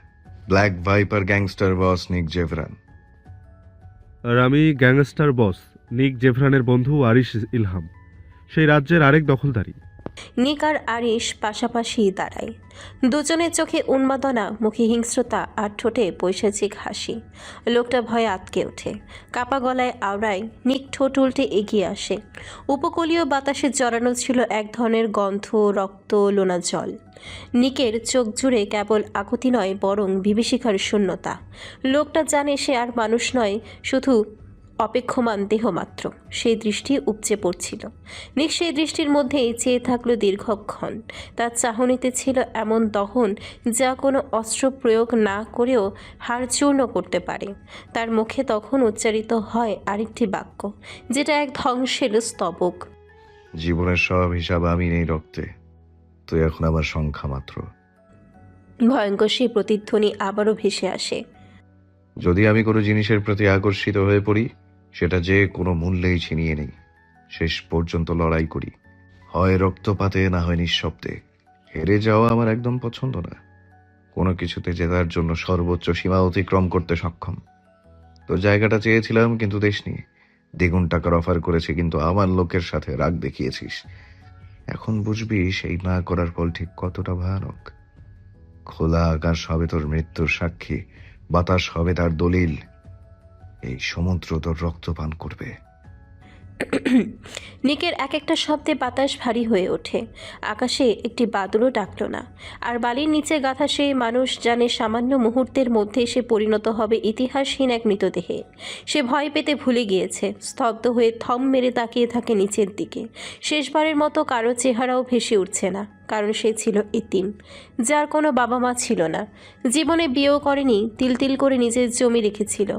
ব্ল্যাক ভাইপার গ্যাংস্টার বস নিক জেভরান। আর আমি গ্যাংস্টার বস নিক জেফরানের বন্ধু আরিশ ইলহাম, সেই রাজ্যের আরেক দখলদারি। নিক আর আরিশ পাশাপাশি দাঁড়ায়। দুজনের চোখে উন্মাদনা, মুখে হিংস্রতা, আর ঠোঁটে পৈশাচিক হাসি। লোকটা ভয়ে আটকে ওঠে, কাপা গলায় আওড়ায়। নিক ঠোঁট উল্টে এগিয়ে আসে। উপকূলীয় বাতাসে জড়ানো ছিল এক ধরনের গন্ধ, রক্ত, লোনা জল। নিকের চোখ জুড়ে কেবল আকুতি নয়, বরং বিভীষিকার শূন্যতা। লোকটা জানে সে আর মানুষ নয়, শুধু অপেক্ষমান দেহ মাত্র। সেই দৃষ্টি উপচে পড়ছিল। নিক সেই দৃষ্টির মধ্যেই চেয়ে থাকলো দীর্ঘক্ষণ। তার চাহনিতে ছিল এমন দহন যা কোনো অস্ত্র প্রয়োগ না করেও হাড় চূর্ণ করতে পারে। তার মুখে তখন উচ্চারিত হয় আরেকটি বাক্য, যেটা এক ধ্বংসের স্তবক। জীবনের সব হিসাব আমি নেই রক্তে, তুই এখন আমার সংখ্যা মাত্র। ভয়ঙ্কর সেই প্রতিধ্বনি আবারও ভেসে আসে। যদি আমি কোনো জিনিসের প্রতি আকর্ষিত হয়ে পড়ি, সেটা যে কোনো মূল্যেই ছিনিয়ে নেই। শেষ পর্যন্ত লড়াই করি, হয় রক্তপাতে, না হয় নিঃশব্দে। হেরে যাওয়া আমার একদম পছন্দ না। কোনো কিছুতে জেতার জন্য সর্বোচ্চ সীমা অতিক্রম করতে সক্ষম। তোর জায়গাটা চেয়েছিলাম, কিন্তু দেশনি। দ্বিগুণ টাকার অফার করেছি, কিন্তু আমার লোকের সাথে রাগ দেখিয়েছিস। এখন বুঝবি সেই না করার ফল ঠিক কতটা ভয়ানক। খোলা আকাশ হবে তোর মৃত্যুর সাক্ষী, বাতাস হবে তার দলিল। এই সমুদ্র তোর রক্তপান করবে। নিকের এক একটা শব্দে বাতাস ভারী হয়ে ওঠে। আকাশে একটি বাদলও ডাকল না। আর বালির নিচে গাঁথা সেই মানুষ জানে সামান্য মুহূর্তের মধ্যে সে পরিণত হবে ইতিহাসহীন এক মৃতদেহে। সে ভয় পেতে ভুলে গিয়েছে, স্তব্ধ হয়ে থম মেরে তাকিয়ে থাকে নিচের দিকে। শেষবারের মতো কারো চেহারাও ভেসে উঠছে না, কারণ সে ছিল এতিম, যার কোনো বাবা মা ছিল না। জীবনে বিয়েও করেনি, তিল তিল করে নিজের জমি রেখেছিল।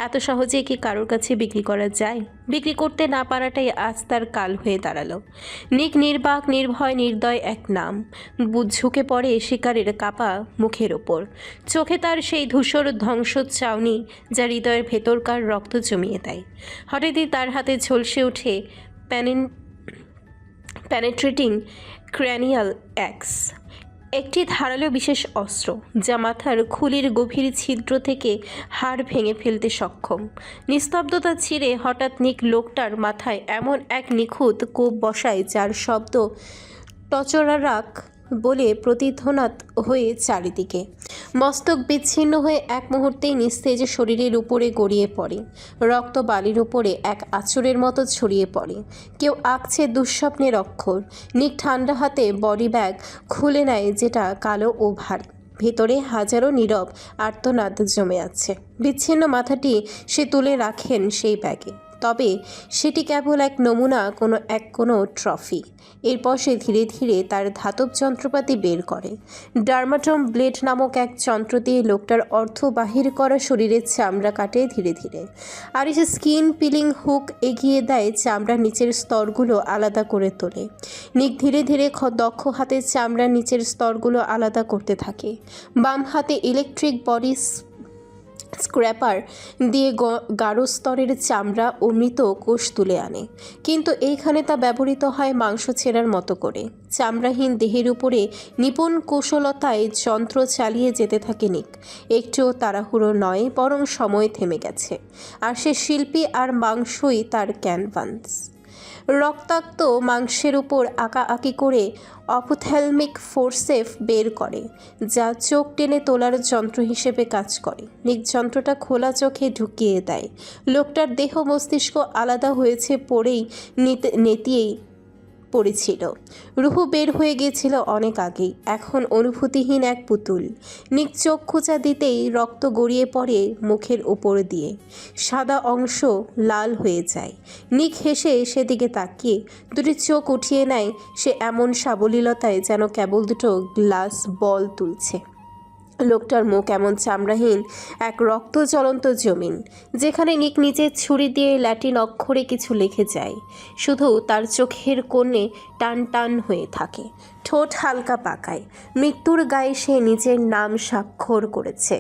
এত সহজে কি কারোর কাছে বিক্রি করা যায়? বিক্রি করতে না পারাটাই আজ তার কাল হয়ে দাঁড়ালো। নিক নির্বাক, নির্ভয়, নির্দয় এক নাম। ঝুঁকে পড়ে শিকারের কাপা মুখের ওপর। চোখে তার সেই ধূসর ধ্বংস চাউনি যা হৃদয়ের ভেতরকার রক্ত জমিয়ে দেয়। হঠাৎই তার হাতে ঝলসে ওঠে প্যানেট্রেটিং ক্র্যানিয়াল অ্যাক্স, একটি ধারালো বিশেষ অস্ত্র যা মাথার খুলির গভীর ছিদ্র থেকে হাড় ভেঙে ফেলতে সক্ষম। নিস্তব্ধতা ছিঁড়ে হঠাৎ নিক লোকটার মাথায় এমন এক নিখুঁত কোপ বসায় যার শব্দ টচরারাক বলে প্রতিধ্বনাত হয়ে চারিদিকে। মস্তক বিচ্ছিন্ন হয়ে এক মুহূর্তেই নিস্তেজ শরীরের উপরে গড়িয়ে পড়ে। রক্ত বালির উপরে এক আঁচড়ের মতো ছড়িয়ে পড়ে। কেউ আঁকছে দুঃস্বপ্নের অক্ষর। নিক ঠান্ডা হাতে বডি ব্যাগ খুলে নেয়, যেটা কালো ও ভারী। ভেতরে হাজারো নীরব আর্তনাদ জমে আছে। বিচ্ছিন্ন মাথাটি সে তুলে রাখেন সেই ব্যাগে। তবে সেটি কেবল এক নমুনা, কোনো ট্রফি। এরপর সে ধীরে ধীরে তার ধাতব যন্ত্রপাতি বের করে। ডার্মাটম ব্লেড নামক এক যন্ত্র দিয়ে লোকটার অর্থ বাহির করা শরীরের চামড়া কাটে ধীরে ধীরে। আর সে স্কিন পিলিং হুক এগিয়ে দেয়, চামড়ার নিচের স্তরগুলো আলাদা করে তোলে। নিক ধীরে ধীরে দক্ষ হাতের চামড়ার নিচের স্তরগুলো আলাদা করতে থাকে। বাম হাতে ইলেকট্রিক বডি স্ক্র্যাপার দিয়ে গাঢ় স্তরের চামড়া ও মৃত কোষ তুলে আনে, কিন্তু এইখানে তা ব্যবহৃত হয় মাংস ছেঁড়ার মতো করে। চামড়াহীন দেহের উপরে নিপুণ কৌশলতায় যন্ত্র চালিয়ে যেতে থাকে নিক। একটুও তাড়াহুড়ো নয়, বরং সময় থেমে গেছে, আর সে শিল্পী আর মাংসই তার ক্যানভাস। রক্তাক্ত মাংসের উপর আঁকাআঁকি করে অপথ্যালমিক ফোরসেপ বের করে, যা চোখ টেনে তোলার যন্ত্র হিসেবে কাজ করে। নিক যন্ত্রটা খোলা চোখে ঢুকিয়ে দেয়। লোকটার দেহ মস্তিষ্ক আলাদা হয়েছে, পড়েই নেতিয়েই পড়েছিল। রুহু বের হয়ে গিয়েছিল অনেক আগেই, এখন অনুভূতিহীন এক পুতুল। নিক চোখ খোঁচা দিতেই রক্ত গড়িয়ে পড়ে মুখের ওপর দিয়ে, সাদা অংশ লাল হয়ে যায়। নিক হেসে সেদিকে তাকিয়ে দুটি চোখ উঠিয়ে নেয় সে এমন সাবলীলতায় যেন কেবল দুটো গ্লাস বল তুলছে। লোকটার মুখ এমন চামড়াহীন এক রক্ত জ্বলন্ত জমিন, যেখানে নিক নিজের ছুরি দিয়ে ল্যাটিন অক্ষরে কিছু লিখে যায়। শুধু তার চোখের কোণে টান টান হয়ে থাকে, ঠোঁট হালকা পাকায়। মৃত্যুর গায়ে সে নিজের নাম স্বাক্ষর করেছে।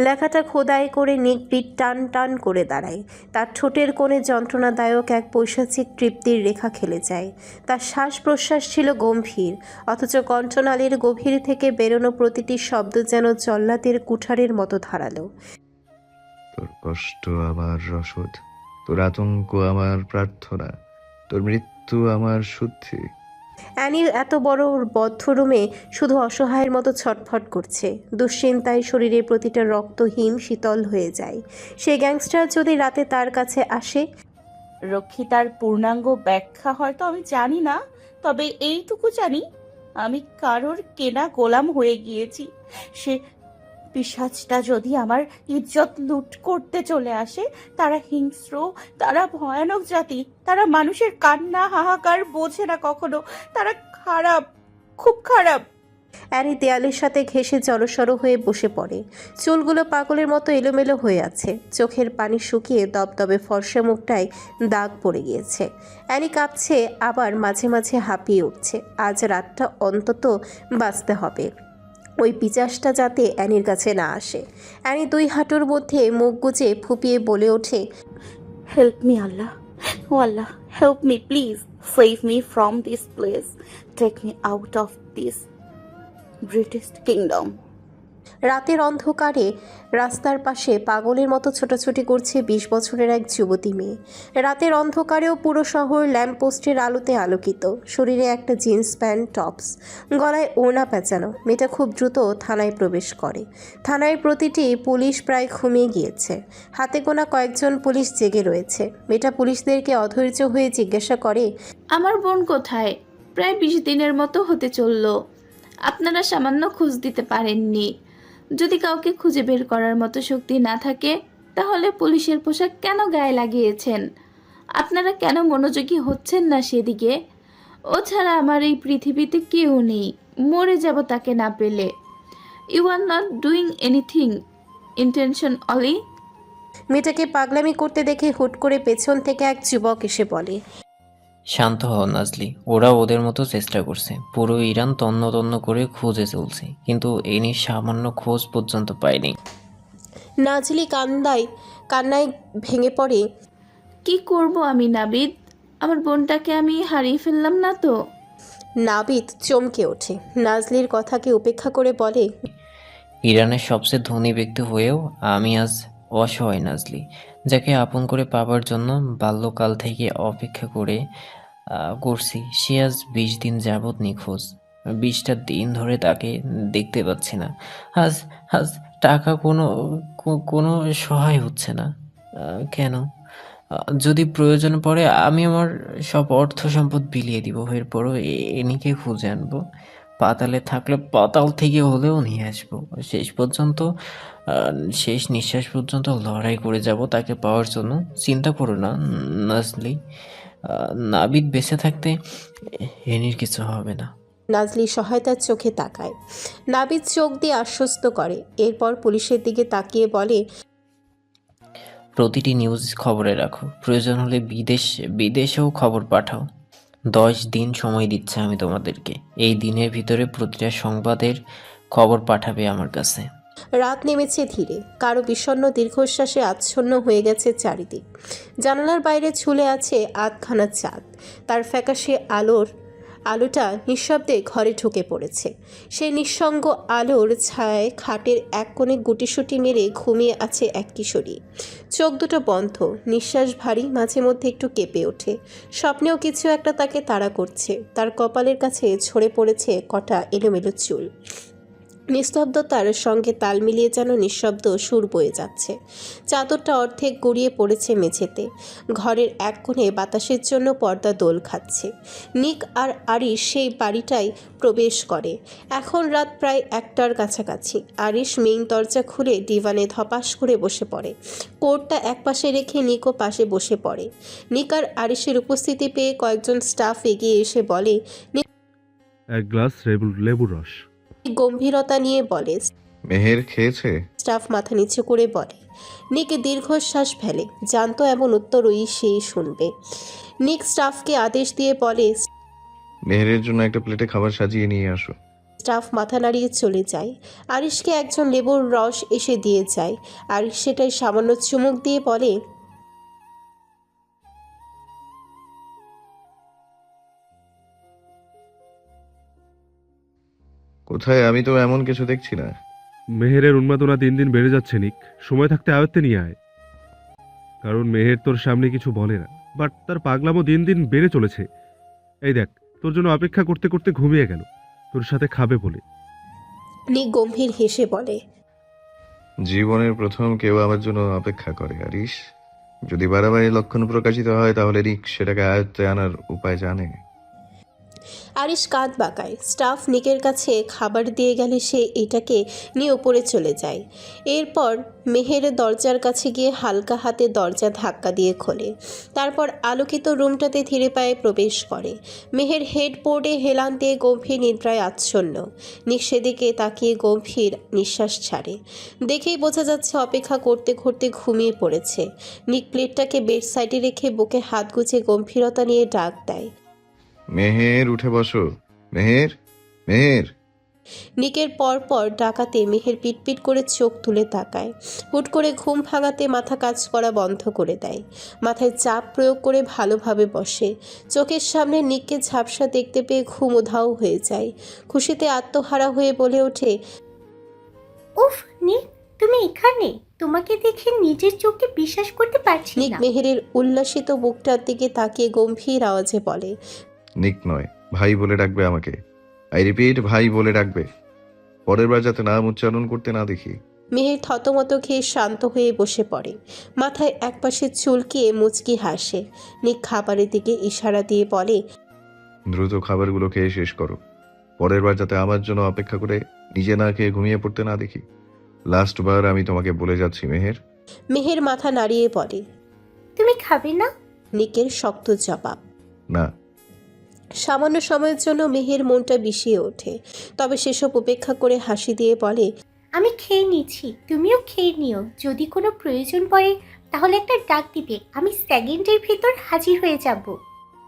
লেখাটা খোদাই করে নিক পিঠ টান টান করে দাঁড়ায়। তার ঠোঁটের কোণে যন্ত্রণাদায়ক এক পৈশাচিক তৃপ্তির রেখা খেলে যায়। তার শ্বাস প্রশ্বাস ছিল গম্ভীর, অথচ কণ্ঠনালীর গভীর থেকে বেরোনো প্রতিটি শব্দ যেন জল্লাদের কুঠারের মতো ধারালো। তোর কষ্ট আমার রসদ, তোর আতঙ্ক আমার প্রার্থনা, তোর মৃত্যু আমার শুদ্ধি। অ্যানির এত বড় বদ্ধ রুমে শুধু অসহায়ের মতো ছটফট করছে। দুশ্চিন্তায় শরীরের প্রতিটা রক্তহীন শীতল হয়ে যায়। সে গ্যাংস্টার যদি রাতে তার কাছে আসে, রক্ষিতার পূর্ণাঙ্গ ব্যাখ্যা হয়তো আমি জানি না, তবে এইটুকু জানি আমি কারোর কেনা গোলাম হয়ে গিয়েছি। সে পিশাচটা যদি আমার ইজ্জত লুট করতে চলে আসে, তারা হিংস্র, তারা ভয়ানক জাতি, তারা মানুষের কান্না হাহাকার বোঝে না কখনো, তারা খারাপ, খুব খারাপ। অ্যানি দেয়ালের সাথে ঘেঁষে জড়সড় হয়ে বসে পড়ে। চুলগুলো পাগলের মতো এলোমেলো হয়ে আছে, চোখের পানি শুকিয়ে দবদবে ফর্সা মুখটায় দাগ পড়ে গিয়েছে। অ্যানি কাঁপছে, আবার মাঝে মাঝে হাঁপিয়ে উঠছে। আজ রাতটা অন্তত বাঁচতে হবে, ওই পিচাসটা যাতে অ্যানির কাছে না আসে। অ্যানি দুই হাঁটুর মধ্যে মুখ গুজে ফুপিয়ে বলে ওঠে, হেল্প মি আল্লাহ, ও Allah, help me please, save me from this place, take me out of this British kingdom. রাতের অন্ধকারে রাস্তার পাশে পাগলের মতো ছোটাছুটি করছে 20 বছরের এক যুবতী মেয়ে। রাতের অন্ধকারেও পুরো শহর ল্যাম্পপোস্টের আলোতে আলোকিত। শরীরে একটা জিন্স প্যান্ট, টপস, গলায় ওড়না পেঁচানো। মেয়েটা খুব দ্রুত থানায় প্রবেশ করে। থানায় প্রতিটি পুলিশ প্রায় ঘুমিয়ে গিয়েছে, হাতে গোনা কয়েকজন পুলিশ জেগে রয়েছে। মেয়েটা পুলিশদেরকে অধৈর্য হয়ে জিজ্ঞাসা করে, আমার বোন কোথায়? প্রায় 20 দিনের মতো হতে চলল, আপনারা সামান্য খোঁজ দিতে পারেননি। যদি কাউকে খুঁজে বের করার মতো শক্তি না থাকে, তাহলে পুলিশের পোশাক কেন গায়ে লাগিয়েছেন? আপনারা কেন মনোযোগী হচ্ছেন না সেদিকে? ও ছাড়া আমার এই পৃথিবীতে কেউ নেই, মরে যাব তাকে না পেলে। You are not doing anything intentionally. মেয়েটাকে পাগলামি করতে দেখে হুট করে পেছন থেকে এক যুবক এসে বলে, শান্ত হও নাজলি, ওরা ওদের মতো চেষ্টা করছে। পুরো ইরান তন্ন তন্ন করে খুঁজে চলছে, কিন্তু এনি সামান্য খোঁজ পর্যন্ত পায়নি। নাজলি কান্নায় ভেঙে পড়ে। কি করব আমি নাবিদ? আমার বোনটাকে আমি হারিয়ে ফেললাম না তো? নাবিদ চমকে ওঠে, নাজলির কথাকে উপেক্ষা করে বলে, ইরানের সবচেয়ে ধনী ব্যক্তি হয়েও আমি আজ অসহায় নাজলি, যাকে আপন করে পাবার জন্য বাল্যকাল থেকে অপেক্ষা করছি। সে আজ 20 দিন যাবৎ নিখোঁজ। 20টা দিন ধরে তাকে দেখতে পাচ্ছি না। আজ আজ টাকা কোনো সহায় হচ্ছে না। কেন? যদি প্রয়োজন পড়ে আমি আমার সব অর্থ সম্পদ বিলিয়ে দিব, এরপরও এনিকে খুঁজে আনবো। পাতালে থাকলে পাতাল থেকে হলেও নিয়ে আসবো। শেষ পর্যন্ত শেষ নিঃশ্বাস পর্যন্ত লড়াই করে যাব তাকে পাওয়ার জন্য। চিন্তা করো না নাজলি, নাবিদ বেঁচে থাকতে হেনির কিছু হবে না। নাজলি সহায়তার চোখে তাকায়। নাবিদ চোখ দিয়ে আশ্বস্ত করে, এরপর পুলিশের দিকে তাকিয়ে বলে, প্রতিটি নিউজ খবরে রাখো, প্রয়োজন হলে বিদেশেও খবর পাঠাও। 10 দিন সময় দিচ্ছে আমি তোমাদেরকে। এই দিনের ভিতরে প্রতিটা সংবাদের খবর পাঠাবে আমার কাছে। রাত নেমেছে ধীরে, কারো বিষণ্ণ দীর্ঘশ্বাসে আচ্ছন্ন হয়ে গেছে চারিদিক। জানালার বাইরে ঝুলে আছে আধখানা চাঁদ, তার ফ্যাকাশে আলোটা নিঃশব্দে ঘরে ঢুকে পড়েছে। সেই নিঃসঙ্গ আলোর ছায়ায় খাটের এক কোণে গুটিসুটি মেরে ঘুমিয়ে আছে এক কিশোরী। চোখ দুটো বন্ধ, নিঃশ্বাস ভারী, মাঝে মধ্যে একটু কেঁপে ওঠে। স্বপ্নেও কিছু একটা তাকে তাড়া করছে। তার কপালের কাছে ঝরে পড়েছে কটা এলোমেলো চুল। নিস্তব্ধতার সঙ্গে তাল মিলিয়ে যেন নিঃশব্দ সুর বয়ে যাচ্ছে। চাদরটা অর্ধেক গড়িয়ে পড়েছে মেঝেতে। ঘরের এক কোণে বাতাসের জন্য পর্দা দোল খাচ্ছে। নিক আর আরিশ সেই বাড়িটায় প্রবেশ করে। এখন রাত প্রায় 1টার কাছাকাছি। আরিশ মেইন দরজা খুলে ডিভানে ধপাস করে বসে পড়ে। কোটটা একপাশে রেখে নিকও পাশে বসে পড়ে। নিক আর আরিশের উপস্থিতি পেয়ে কয়েকজন স্টাফ এগিয়ে এসে বলে, এক গ্লাস লেবুর রস। গম্ভীরতা নিয়ে বলে। মেহের খেয়েছে? স্টাফ মাথা নিচু করে বলে। নিক দীর্ঘশ্বাস ফেলে, জানতো এমন উত্তর সেই শুনবে। নিক স্টাফকে আদেশ দিয়ে বলে, মেহেরের জন্য একটা প্লেটে খাবার সাজিয়ে নিয়ে আসো। স্টাফ মাথা নাড়িয়ে চলে যায়। আরিশকে একজন লেবুর রস এসে দিয়ে যায়। আরিশ সেটাই সামান্য চুমুক দিয়ে বলে, কোথায়? আমি তো এমন কিছু দেখছি না। মেহেরের উন্মাদনা দিন দিন বেড়ে যাচ্ছে নিক, সময় থাকতে আয়ত্তে নিয়ে আয়। কারণ মেহের তোর সামনে কিছু বলে না, বাট তার পাগলামো দিন দিন বেড়ে চলেছে। এই দেখ, তোর জন্য অপেক্ষা করতে করতে ঘুমিয়ে গেল তোর সাথে খাবে বলে। নিক গম্ভীর হেসে বলে, জীবনের প্রথম কেউ আমার জন্য অপেক্ষা করে আরিশ। যদি বাড়াবাড়ি লক্ষণ প্রকাশিত হয় তাহলে নিক সেটাকে আয়ত্তে আনার উপায় জানে। আরিশ কাঁধ বাঁকায়। স্টাফ নিকের কাছে খাবার দিয়ে গেলে সে এটাকে নিয়ে ওপরে চলে যায়। এরপর মেহের দরজার কাছে গিয়ে হালকা হাতে দরজা ধাক্কা দিয়ে খোলে। তারপর আলোকিত রুমটাতে ধীরে পায়ে প্রবেশ করে। মেহের হেডবোর্ডে হেলান দিয়ে গম্ভীর নিদ্রায় আচ্ছন্ন। নিক সেদিকে তাকিয়ে গম্ভীর নিঃশ্বাস ছাড়ে। দেখেই বোঝা যাচ্ছে অপেক্ষা করতে করতে ঘুমিয়ে পড়েছে। নিক প্লেটটাকে বেড সাইডে রেখে বুকে হাত গুজে গম্ভীরতা নিয়ে ডাক দেয়, মেহের উঠে বসো। মেহের, মেহের। নিকের পর ডাকাতে মেহের পিটপিট করে চোখ তুলে তাকায়। হুট করে ঘুম ভাঙাতে মাথা কাজ করা বন্ধ করে দেয়। মাথায় চাপ প্রয়োগ করে ভালোভাবে বসে। চোখের সামনে নিককে ঝাপসা দেখতে পেয়ে ঘুম উধাও হয়ে যায়। খুশিতে আত্মহারা হয়ে বলে ওঠে, উফ নিক, তুমি এখানে? তোমাকে দেখে নিজের চোখে বিশ্বাস করতে পারছি নিক না। মেহেরের উল্লাসিত বুকটার দিকে তাকিয়ে গম্ভীর আওয়াজে বলে, নিক নয়, ভাই বলে ডাকবে আমাকে। আই রিপিট, ভাই বলে ডাকবে। পরের বার যাতে নাম উচ্চারণ করতে না দেখি। মেহের থতমত খেয়ে শান্ত হয়ে বসে পড়ে। মাথায় একপাশে চুলকিয়ে মুচকি হাসে। নিক খাবারের দিকে ইশারা দিয়ে বলে, দ্রুত খাবারগুলো খেয়ে শেষ করো। পরের বার যাতে আমার জন্য অপেক্ষা করে নিজে না খেয়ে ঘুমিয়ে পড়তে না দেখি। লাস্ট বার আমি তোমাকে বলে যাচ্ছি মেহের। মেহের মাথা নাড়িয়ে বলে, তুমি খাবে না? নিকের শক্ত জবাব। না। সামান্য সময়ের জন্য মেহের মনটা বিষিয়ে ওঠে, তবে সেসব উপেক্ষা করে হাসি দিয়ে বলে, আমি খেয়ে নিচ্ছি, তুমিও খেয়ে নিও। যদি কোনো প্রয়োজন পড়ে তাহলে একটা ডাক দিবে, আমি সেকেন্ডের ভিতর হাজির হয়ে যাব।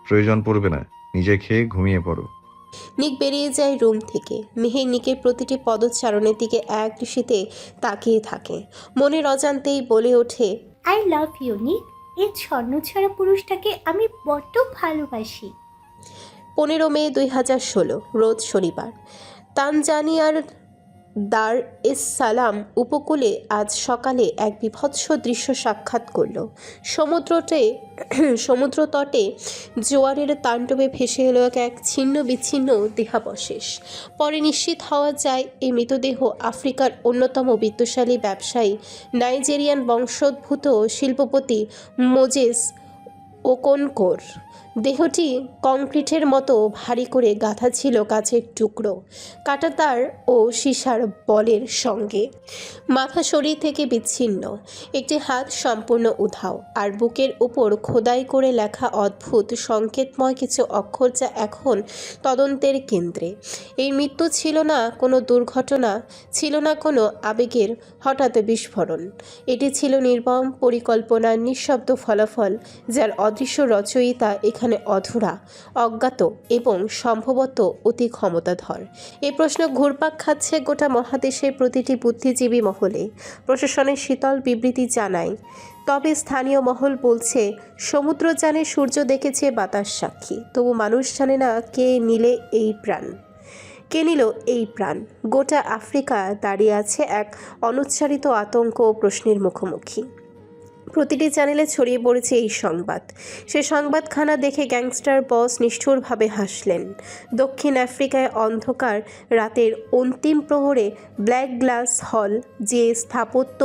প্রয়োজন পড়বে না, নিজে খেয়ে ঘুমিয়ে পড়ো। নিক বেরিয়ে যায় রুম থেকে। মেহের নিকের প্রতিটি পদচারণের দিকে এক দৃষ্টিতে তাকিয়ে থাকে। মনের অজান্তেই বলে ওঠে, আই লাভ ইউ নিক, এই ছন্নছাড়া পুরুষটাকে আমি বড্ড ভালোবাসি। 15 মে 2016, রোজ শনিবার। তানজানিয়ার দার এস সালাম উপকূলে আজ সকালে এক বিভৎস দৃশ্য সাক্ষাৎ করল। সমুদ্রতটে জোয়ারের তাণ্ডবে ভেসে এলো এক ছিন্ন বিচ্ছিন্ন দেহাবশেষ। পরে নিশ্চিত হওয়া যায় এই মৃতদেহ আফ্রিকার অন্যতম বিত্তশালী ব্যবসায়ী নাইজেরিয়ান বংশোদ্ভূত শিল্পপতি মোজেস ওকনকোর। দেহটি কংক্রিটের মতো ভারী করে গাঁথা ছিল কাচের টুকরো, কাঁটাতার ও সীসার বলের সঙ্গে। মাথা শরীর থেকে বিচ্ছিন্ন, একটি হাত সম্পূর্ণ উধাও, আর বুকের উপর খোদাই করে লেখা অদ্ভুত সংকেতময় কিছু অক্ষর, যা এখন তদন্তের কেন্দ্রে। এই মৃত্যু ছিল না কোনো দুর্ঘটনা, ছিল না কোনো আবেগের হঠাৎ বিস্ফোরণ। এটি ছিল নির্মম পরিকল্পনার নিঃশব্দ ফলাফল, যার অদৃশ্য রচয়িতা এখানে অধরা, অজ্ঞাত এবং সম্ভবত অতি ক্ষমতাধর। এই প্রশ্ন ঘুরপাক খাচ্ছে গোটা মহাদেশের প্রতিটি বুদ্ধিজীবী মহলে। প্রশাসনের শীতল বিবৃতি জানায়, তবে স্থানীয় মহল বলছে সমুদ্র জানে, সূর্য দেখেছে, বাতাস সাক্ষী, তবু মানুষ জানে না কে নিল এই প্রাণ। গোটা আফ্রিকা দাঁড়িয়ে আছে এক অনুচ্চারিত আতঙ্ক ও প্রশ্নের মুখোমুখি। প্রতিটি চ্যানেলে ছড়িয়ে পড়েছে এই সংবাদ। সে সংবাদখানা দেখে গ্যাংস্টার বস নিষ্ঠুরভাবে হাসলেন। দক্ষিণ আফ্রিকায় অন্ধকার রাতের অন্তিম প্রহরে ব্ল্যাক গ্লাস হল, যে স্থাপত্য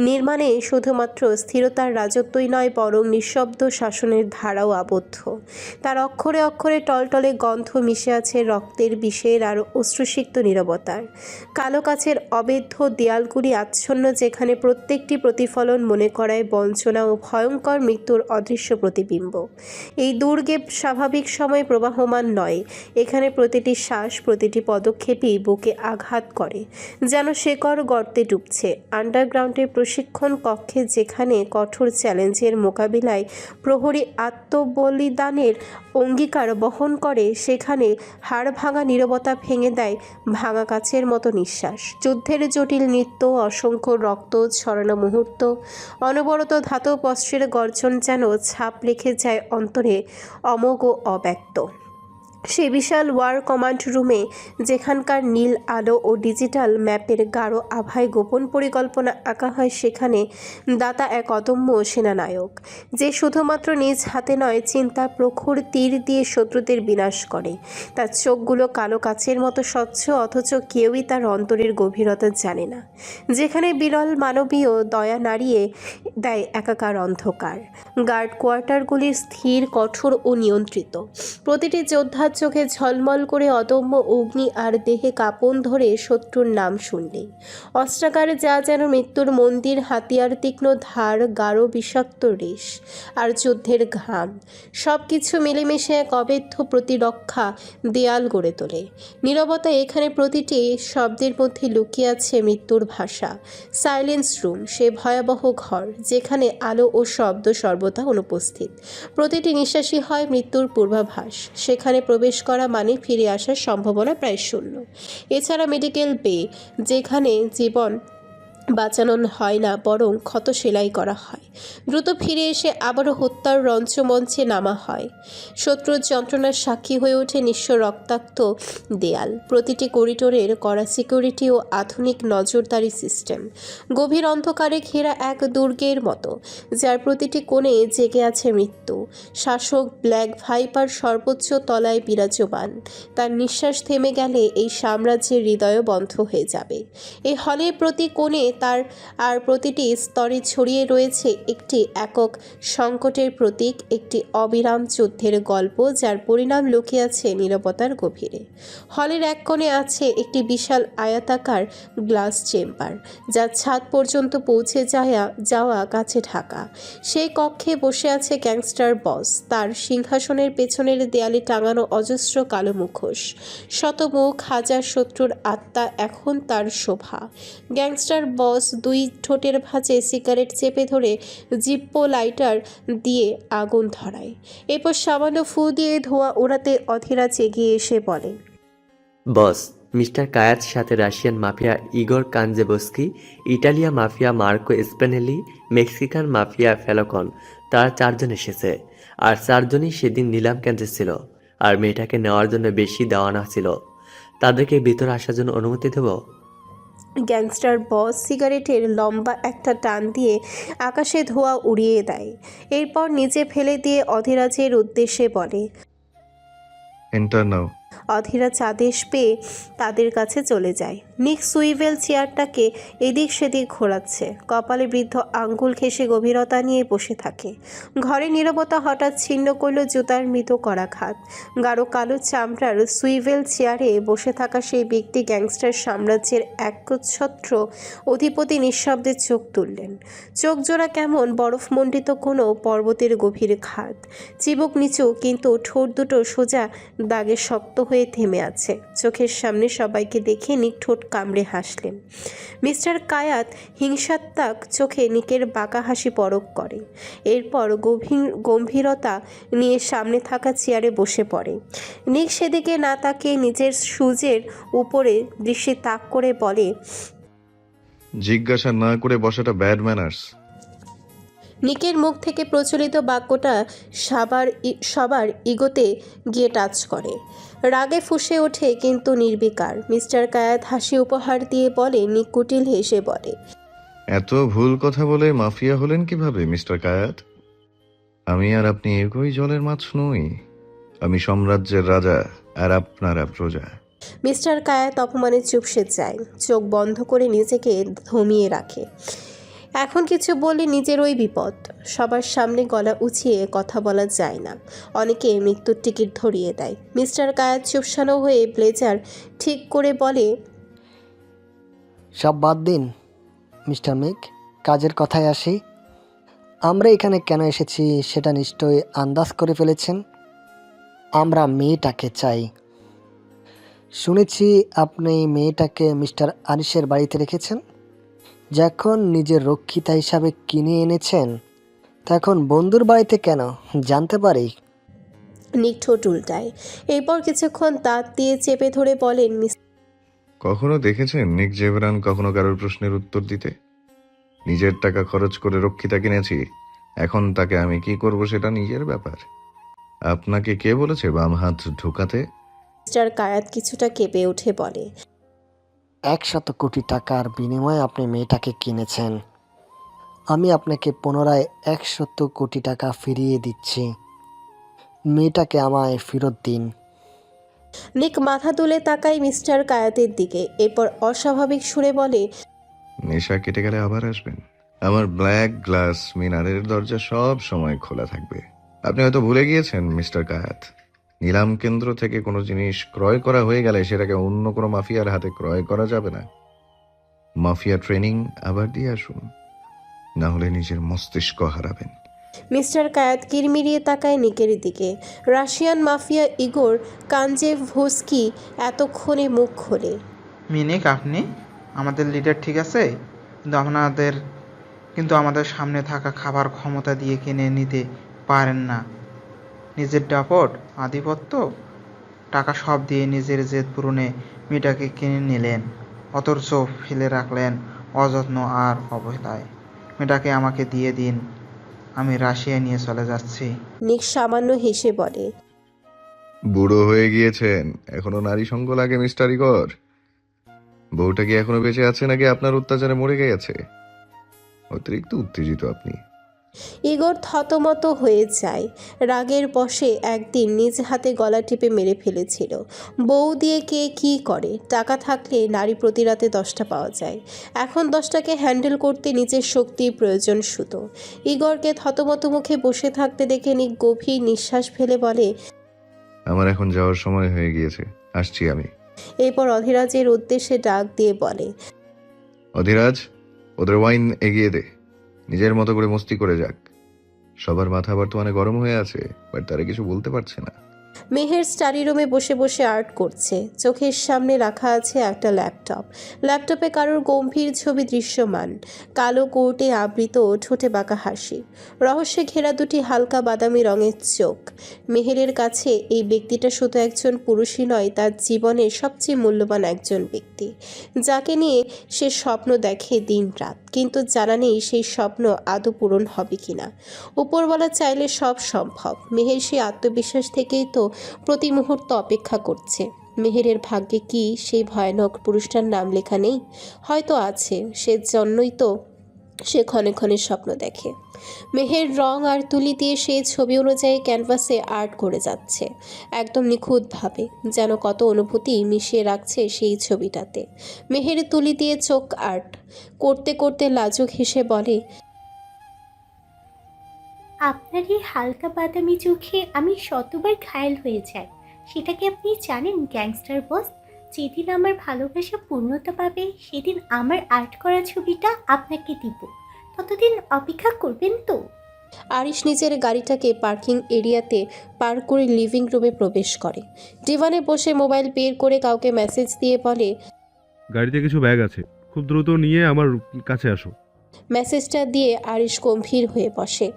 নির্মাণে শুধুমাত্র স্থিরতার রাজত্বই নয় বরং নিঃশব্দ শাসনের ধারাও আবদ্ধ, তার অক্ষরে অক্ষরে টলটলে গন্ধ মিশে আছে রক্তের, বিষের আর অশ্রুসিক্ত নীরবতার। কালো কাচের অবেধ্য দেয়ালগুলি আচ্ছন্ন, যেখানে প্রত্যেকটি প্রতিফলন মনে করায় বঞ্চনা ও ভয়ঙ্কর মৃত্যুর অদৃশ্য প্রতিবিম্ব। এই দুর্গে স্বাভাবিক সময় প্রবাহমান নয়, এখানে প্রতিটি শ্বাস, প্রতিটি পদক্ষেপই বুকে আঘাত করে, যেন শেকড় গর্তে ডুবছে। আন্ডারগ্রাউন্ডের প্রশিক্ষণ কক্ষে, যেখানে কঠোর চ্যালেঞ্জের মোকাবিলায় প্রহরী আত্মবলিদানের অঙ্গীকার বহন করে, সেখানে হাড় ভাঙা নীরবতা ভেঙে দেয় ভাঙা কাচের মতো নিঃশ্বাস। যুদ্ধের জটিল নৃত্য, অসংখ্য রক্ত ছড়ানো মুহূর্ত, অনবরত ধাতব অস্ত্রের গর্জন যেন ছাপ রেখে যায় অন্তরে, অমোঘ ও অব্যক্ত। সেই বিশাল ওয়ার কমান্ড রুমে, যেখানকার নীল আলো ও ডিজিটাল ম্যাপের গাঢ় আভায় গোপন পরিকল্পনা আঁকা হয়, সেখানে দাতা এক অদম্য সেনানায়ক, যে শুধুমাত্র নিজ হাতে নয়, চিন্তা প্রখর তীর দিয়ে শত্রুদের বিনাশ করে। তার চোখগুলো কালো কাচের মতো স্বচ্ছ, অথচ কেউই তার অন্তরের গভীরতা জানে না। যেখানে বিরল মানবীয় দয়া নাড়িয়ে দেয় একাকার অন্ধকার। গার্ড কোয়ার্টারগুলি স্থির, কঠোর ও নিয়ন্ত্রিত। প্রতিটি যোদ্ধার চোখে ঝলমল করে অদম্য অগ্নি, আর দেহে কাঁপন ধরে শত্রুর নাম শুনলেই। অস্ত্রাগারে যা যেন মৃত্যুর মন্দির, হাতিয়ার তীক্ষ্ণ ধার, গাঢ় বিষাক্ত রেশ আর যুদ্ধের ঘাম, সব কিছু মিলেমিশে এক অবেধ্য প্রতিরক্ষা দেয়াল গড়ে তোলে। নীরবতা, এখানে প্রতিটি শব্দের মধ্যে লুকিয়ে আছে মৃত্যুর ভাষা। সাইলেন্স রুম, সে ভয়াবহ ঘর যেখানে আলো ও শব্দ সর্বদা অনুপস্থিত। প্রতিটি নিঃশ্বাসই হয় মৃত্যুর পূর্বাভাস। সেখানে প্রবেশ করা মানে ফিরে আসার সম্ভাবনা প্রায় শূন্য। এছাড়া মেডিকেল বে, যেখানে জীবন বাঁচানো হয় না বরং ক্ষত সেলাই করা হয়। দ্রুত ফিরে এসে আবারও হত্যার রঞ্চমঞ্চে নামা হয়। শত্রুর যন্ত্রণার সাক্ষী হয়ে ওঠে নিঃস্ব রক্তাক্ত দেয়াল। প্রতিটি করিডোরের কড়া সিকিউরিটি ও আধুনিক নজরদারি সিস্টেম, গভীর অন্ধকারে ঘেরা এক দুর্গের মতো, যার প্রতিটি কোণে জেগে আছে মৃত্যু। শাসক ব্ল্যাক ভাইপার সর্বোচ্চ তলায় বিরাজমান। তার নিঃশ্বাস থেমে গেলে এই সাম্রাজ্যের হৃদয় বন্ধ হয়ে যাবে। এই হলের প্রতি কোণে আর প্রতিটি স্তরে ছড়িয়ে রয়েছে একটি একক সংকটের প্রতীক, একটি অবিরাম যুদ্ধের গল্প, যার পরিণাম লুকিয়ে আছে নীরবতার গভীরে। হলের এক কোণে আছে একটি বিশাল আয়তাকার গ্লাস চেম্বার, যা ছাদ পর্যন্ত পৌঁছে যাওয়া কাছে ঢাকা। সেই কক্ষে বসে আছে গ্যাংস্টার বস, তার সিংহাসনের পেছনের দেয়ালে টাঙানো অজস্র কালো মুখোশ, শতমুখ, হাজার শত্রুর আত্মা এখন তার শোভা। গ্যাংস্টার বস দুই ঠোঁটের ভাঁজে সিগারেট চেপে ধরে জিপ্পো লাইটার দিয়ে আগুন ধরায়। এরপর সামান্য ফু দিয়ে ধোঁয়া ওড়াতে অধীরা এগিয়ে এসে বলে, বস, মিস্টার কায়াত সাথে রাশিয়ান মাফিয়া ইগর কানজেবস্কি, Italia mafia Marco Spinelli, Mexican mafia Falcon, তার 4 জন এসেছে। আর 4 জনই সেদিন নিলাম কেন্দ্রে ছিল, আর মেয়েটাকে নেওয়ার জন্য বেশি দেওয়ানা ছিল। তাদেরকে ভিতরে আসার জন্য অনুমতি দেব? গ্যাংস্টার বস সিগারেটের লম্বা একটা টান দিয়ে আকাশে ধোঁয়া উড়িয়ে দেয়। এরপর নিচে ফেলে দিয়ে অধীরাজের উদ্দেশ্যে বলে, এন্টার নাও। অধীরাজ আদেশ পেয়ে তাদের কাছে চলে যায়। নিক সুইভেল চেয়ারটাকে এদিক সেদিক ঘোরাচ্ছে, কপালে বৃদ্ধ আঙ্গুল ঘেঁষে গভীরতা নিয়ে বসে থাকে। ঘরে নীরবতা হঠাৎ ছিন্ন করল জুতার মৃত করাঘাত। গাঢ় কালো চামড়ার সুইভেল চেয়ারে বসে থাকা সেই ব্যক্তি গ্যাংস্টার সাম্রাজ্যের একচ্ছত্র অধিপতি নিঃশব্দে চোখ তুললেন। চোখ জোড়া কেমন বরফমণ্ডিত কোনো পর্বতের গভীর খাদ। চিবুক নিচু, কিন্তু ঠোঁট দুটো সোজা দাগে শক্ত হয়ে থেমে আছে। চোখের সামনে সবাইকে দেখে নিক ঠোঁট কামড়ে হাসলেন। মিস্টার কায়াত হিংসাত্মক চোখে নিকের বাঁকা হাসি পরখ করে। এরপর গম্ভীরতা নিয়ে সামনে থাকা চেয়ারে বসে পড়ে। নিক সেদিকে না তাকিয়ে নিজের সুজের উপরে দৃষ্টি তাক করে বলে, জিজ্ঞাসা না করে বসাটা ব্যাড ম্যানার্স। নিকের মুখ থেকে প্রচলিত বাক্যটা সবার ইগোতে গিয়ে টাচ করে। রাগে ফুঁসে ওঠে, কিন্তু নির্বিকার। মিস্টার কায়াত হাসি উপহার দিয়ে বলে, নিক কুটিল হেসে বলে, এত ভুল কথা বলে মাফিয়া হলেন কিভাবে মিস্টার কায়াত? আমি আর আপনি একই জলের মাছ নই। আমি সাম্রাজ্যের রাজা আর আপনারা প্রজা। মিস্টার কায়াত অপমানে চুপসে যায়, চোখ বন্ধ করে নিজেকে ধমিয়ে রাখে। এখন কিছু বললে নিজেরই বিপদ। সবার সামনে গলা উঁচিয়ে কথা বলা যায় না, অনেকে মৃত্যুর টিকিট ধরিয়ে দেয়। মিস্টার কায়াত চুপসানো হয়ে ব্লেজার ঠিক করে বলে, সব বাদ দিন মিস্টার মিক, কাজের কথায় আসি। আমরা এখানে কেন এসেছি সেটা নিশ্চয়ই আন্দাজ করে ফেলেছেন। আমরা মেয়েটাকে চাই। শুনেছি আপনি মেয়েটাকে মিস্টার আনিসের বাড়িতে রেখেছেন। যখন নিজের রক্ষিতা হিসাবে কিনে এনেছেন, তখন বন্ধুর বাড়িতে কেন জানতে পারি? নিক ঠোঁট উল্টায়। এরপর কিছুক্ষণ দাঁত দিয়ে চেপে ধরে বলেন, কখনো দেখেছেন নিক জেভরান কখনো কারোর প্রশ্নের উত্তর দিতে? নিজের টাকা খরচ করে রক্ষিতা কিনেছি, এখন তাকে আমি কি করব সেটা নিজের ব্যাপার। আপনাকে কে বলেছে বাম হাত ঢোকাতে? মিস্টার কায়াত কিছুটা কেঁপে উঠে বলে, 100 কোটি টাকার বিনিময়ে আপনি মেয়েটাকে কিনেছেন। আমি আপনাকে পুনরায় 100 কোটি টাকা ফিরিয়ে দিচ্ছি। মেয়েটাকে আমায় ফেরত দিন। নিক মাথা তুলে তাকায় মিস্টার কায়াতের দিকে, এরপর অস্বাভাবিক সুরে বলে, নেশা কেটে গেলে আবার আসবেন। আমার ব্ল্যাক গ্লাস মিনারের দরজা সব সময় খোলা থাকবে। আপনি হয়তো ভুলে গিয়েছেন মিস্টার কায়াত, নিলাম কেন্দ্র থেকে কোনো জিনিস ক্রয় করা হয়ে গেলে সেটাকে অন্য কোনো মাফিয়ার হাতে ক্রয় করা যাবে না। মাফিয়া ট্রেনিং আবার দিয়ে আসুন, না হলে নিজের মস্তিষ্ক হারাবেন। মিস্টার কায়াত কিরমিরিয়ে তাকায় নিকের দিকে। রাশিয়ান মাফিয়া ইগোর কানজেভস্কি এতক্ষণে মুখ খোলে। মিনিক, আপনি আমাদের লিডার ঠিক আছে, কিন্তু আমাদের সামনে থাকা খাবার ক্ষমতা দিয়ে কিনে নিতে পারেন না। নিজের দাপট, আধিপত্য, টাকা সব দিয়ে নিজের জেদ পূরণে মেয়েটাকে কিনে নিলেন, অথচ ফেলে রাখলেন অযত্ন আর অবহেলায়। মেয়েটাকে আমাকে দিয়ে দিন, আমি রাশিয়া নিয়ে চলে যাচ্ছি। নিক সামান্য হেসে বলে, বুড়ো হয়ে গিয়েছেন, এখনো নারী সঙ্গ লাগে মিস্টার ইগর? বউটা কি এখনো বেঁচে আছে নাকি আপনার অত্যাচারে মরে গেছে? অতিরিক্ত উত্তেজিত আপনি। ইগোর থতমত হয়ে যায়। রাগের বশে একদিন নিজ হাতে গলা টিপে মেরে ফেলেছিল। বউ দিয়ে কে কী করে? টাকা থাকলে নারী প্রতি রাতে 10টা পাওয়া যায়। এখন 10টাকে হ্যান্ডেল করতে নিজের শক্তির প্রয়োজন শুধু। ইগরকে থতমত মুখে বসে থাকতে দেখে নিক গভীর নিঃশ্বাস ফেলে বলে, আমার এখন যাওয়ার সময় হয়ে গিয়েছে, আসছি আমি। এরপর অধীরাজের উদ্দেশ্যে ডাক দিয়ে বলে, অধীরাজ, ওদের ওয়াইন এগিয়ে দে, নিজের মতো করে মস্তি করে যাক। সবার মাথা বর্তমানে গরম হয়ে আছে, বাট তারা কিছু বলতে পারছে না। মেহের স্টাডি রুমে বসে বসে আর্ট করছে। চোখের সামনে রাখা আছে একটা ল্যাপটপ। ল্যাপটপে কারোর গম্ভীর ছবি দৃশ্যমান, কালো কোটে আবৃত, ঠোঁটে বাঁকা হাসি, রহস্যে ঘেরা দুটি হালকা বাদামি রঙের চোখ। মেহেরের কাছে এই ব্যক্তিটা শুধু একজন পুরুষই নয়, তার জীবনের সবচেয়ে মূল্যবান একজন ব্যক্তি, যাকে নিয়ে সে স্বপ্ন দেখে দিন রাত, কিন্তু জানা নেই সেই স্বপ্ন আদৌ পূরণ হবে কিনা। উপরওয়ালা চাইলে সব সম্ভব। মেহের সেই আত্মবিশ্বাস থেকেই তো প্রতি মুহূর্ত অপেক্ষা করছে। মেহেরের ভাগ্যে কি সেই ভয়ানক পুরুষটার নাম লেখা নেই? হয়তো আছে, সেজন্যই তো সে ক্ষণে ক্ষণে স্বপ্ন দেখে মেহের রং আর তুলি দিয়ে সেই ছবি অনুযায়ী ক্যানভাসে আর্ট করে যাচ্ছে, একদম নিখুঁতভাবে, যেন কত অনুভূতি মিশিয়ে রাখছে সেই ছবিটাতে। মেহের তুলি দিয়ে চোখ আর্ট করতে করতে লাজুক হেসে বলে, আপনার এই হালকা বাদামি চোখে আমি শতবার ঘায়েল হয়ে যাই। সেটা কি আপনি জানেন গ্যাংস্টার বস? যেদিন আমার ভালোবাসা পূর্ণতা পাবে সেদিন আমার আর্ট করা ছবিটা আপনাকে দিব। ততদিন অপেক্ষা করবেন তো? আরিশ নিজের গাড়িটাকে পার্কিং এরিয়াতে পার করে লিভিং রুমে প্রবেশ করে। ডিভানে বসে মোবাইল বের করে কাউকে মেসেজ দিয়ে বলে, গাড়িতে কিছু ব্যাগ আছে, খুব দ্রুত নিয়ে আমার কাছে আসো। মেসেজটা দিয়ে আরিশ গম্ভীর হয়ে বসে,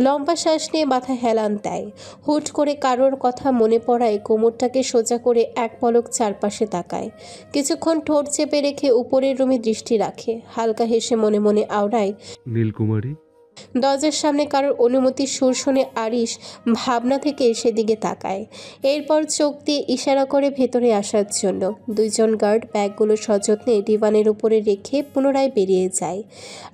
লম্বা শ্বাস নিয়ে মাথা হেলান দেয়। হুট করে কারোর কথা মনে পড়ায় কোমরটাকে সোজা করে এক পলক চারপাশে তাকায়, কিছুক্ষণ ঠোঁট চেপে রেখে উপরের রুমে দৃষ্টি রাখে, হালকা হেসে মনে মনে আওড়ায়, নীলকুমারী। দরজার সামনে কারোর অনুমতির সুর শুনে আরিশ ভাবনা থেকে সেদিকে তাকায়। এরপর চোখ দিয়ে ইশারা করে ভেতরে আসার জন্য। দুইজন গার্ড ব্যাগগুলো সযত্নে ডিভানের উপরে রেখে পুনরায় বেরিয়ে যায়।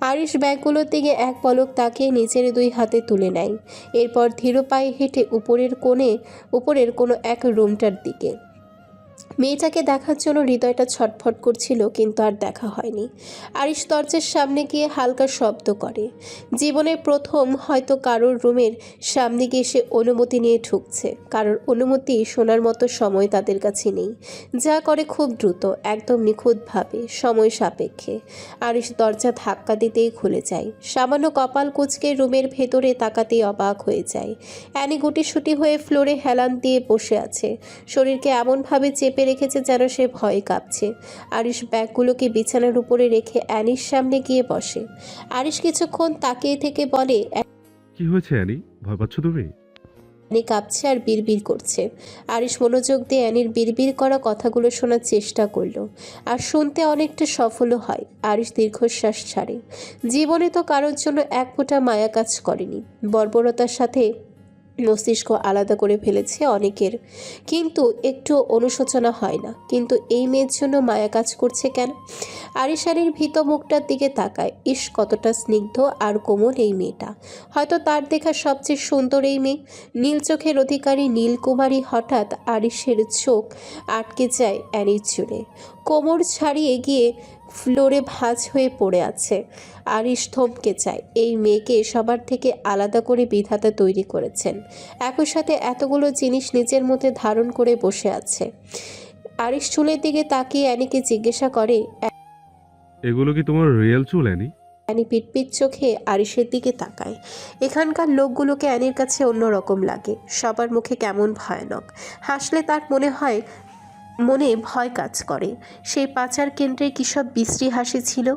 আরিশ ব্যাগগুলোর দিকে এক পলক তাকিয়ে নিজের দুই হাতে তুলে নেয়। এরপর ধীর পায়ে হেঁটে উপরের কোনো এক রুমটার দিকে। মেয়েটাকে দেখার জন্য হৃদয়টা ছটফট করছিল, কিন্তু আর দেখা হয়নি। আরিশ দরজার সামনে গিয়ে হালকা শব্দ করে। জীবনের প্রথম হয়তো কারোর রুমের সামনে গিয়ে সে অনুমতি নিয়ে ঢুকছে। কারোর অনুমতি শোনার মতো সময় তাদের কাছে নেই, যা করে খুব দ্রুত, একদম নিখুঁতভাবে, সময় সাপেক্ষে। আরিশ দরজা ধাক্কা দিতেই খুলে যায়। সামান্য কপাল কুঁচকে রুমের ভেতরে তাকাতেই অবাক হয়ে যায়। অ্যানি গুটিসুটি হয়ে ফ্লোরে হেলান দিয়ে বসে আছে, শরীরকে এমনভাবে চেপে রেখেছে যেন সে ভয়ে কাঁপছে। আরিশ ব্যাগগুলোকে বিছানার উপরে রেখে অ্যানির সামনে গিয়ে বসে। আরিশ কিছুক্ষণ তাকিয়ে থেকে বলে, কি হয়েছে অ্যানি, ভয় পাচ্ছ তুমি? অ্যানি কাঁপছে আর বিড়বিড় করছে। আরিশ মনোযোগ দিয়ে অ্যানির বিড়বিড় করা কথাগুলো শোনার চেষ্টা করলো, আর শুনতে অনেকটা সফলও হয়। আরিশ দীর্ঘশ্বাস ছাড়ে। জীবনে তো কারোর জন্য এক ফোঁটা মায়া কাজ করেনি, বর্বরতার সাথে মস্তিষ্ক আলাদা করে ফেলেছে অনেকের, কিন্তু একটু অনুশোচনা হয় না। কিন্তু এই মেয়ের জন্য মায়া কাজ করছে কেন? আরিশানির ভীত মুখটার দিকে তাকায়। ইস, কতটা স্নিগ্ধ আর কোমল এই মেয়েটা! হয়তো তার দেখা সবচেয়ে সুন্দর এই মেয়ে। নীল চোখের অধিকারী নীলকুমারী। হঠাৎ আরিশের চোখ আটকে যায় অ্যানির চুলে। কোমর ছাড়িয়ে গিয়ে ফ্লোরে ভাঁজ হয়ে পড়ে আছে। আরিশ থমকে যায়। এই মেয়েকে সবার থেকে আলাদা করে বিধাতা তৈরি করেছেন, একই সাথে এতগুলো জিনিস নিজের মধ্যে ধারণ করে বসে আছে। আরিশ চুলের দিকে তাকিয়ে অ্যানিকে জিজ্ঞাসা করে, এগুলো কি তোমার রিয়েল চুল অ্যানি? অ্যানি পিটপিট চোখে আরিশের দিকে তাকায়। এখানকার লোকগুলোকে অ্যানির কাছে অন্যরকম লাগে, সবার মুখে কেমন ভয়ানক। হাসলে তার মনে ভয় কাজ করে। সেই পাচার কেন্দ্রে কী সব বিশ্রী হাসি ছিল।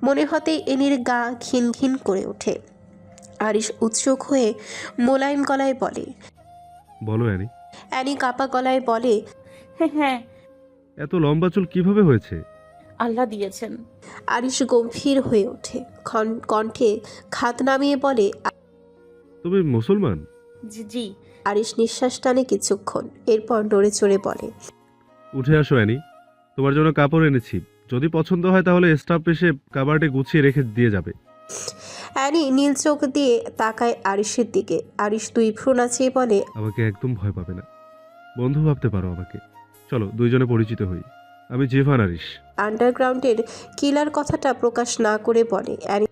মনে হতেই এনির গা ঘিন ঘিন করে ওঠে। আরিশ উৎসুক হয়ে মোলায়েম গলায় বলে, বলো অ্যানি। অ্যানি কাপা গলায় বলে, হ্যাঁ, এত লম্বা চুল কিভাবে হয়েছে? আল্লাহ দিয়েছেন। আরিশ গম্ভীর হয়ে ওঠে, কণ্ঠে খাত নামিয়ে বলে, তুমি মুসলমান? জি জি। আরিশ নিঃশ্বাস টানে কিছুক্ষণ, এরপর নড়ে চড়ে বলে, উঠে আসো অ্যানি, তোমার জন্য কাপড় এনেছি, যদি পছন্দ হয় তাহলে স্টাফ এসে কাবার্ডে গুছিয়ে রেখে দিয়ে যাবে। অ্যানি নীল চোখ দিয়ে তাকায় আরিশের দিকে। আরিশ দুই ভ্রু নাচিয়ে বলে, আমাকে একদম ভয় পাবে না, বন্ধু ভাবতে পারো আমাকে। চলো দুইজনে পরিচিত হই, আমি জিভান আরিশ। আন্ডারগ্রাউন্ডের কিলার কথাটা প্রকাশ না করে বলে, অ্যানি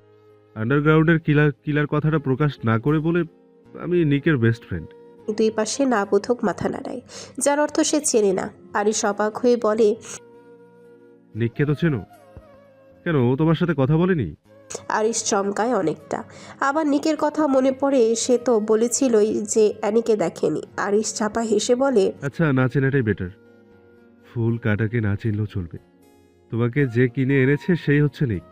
আন্ডারগ্রাউন্ডের কিলার কথাটা প্রকাশ না করে বলে, আমি নিকের বেস্ট ফ্রেন্ড। দুই পাশে না বোধক মাথা নাড়ায়, যার অর্থ সে চেনে না। আরিশ অবাক হয়ে বলে, নিককে তো চেনো? কেন, ও তোমার সাথে কথা বলেনি? আরিশ চমকায় অনেকটা। আবার নিকের কথা মনে পড়ে, সে তো বলেছিলই যে অ্যানিকে দেখেনি। আরিশ চাপা হেসে বলে, আচ্ছা, না চেনাটাই বেটার। ফুল কাটাকে না চিনলেও চলবে। তোমাকে যে কিনে এনেছে সেই হচ্ছে নিক।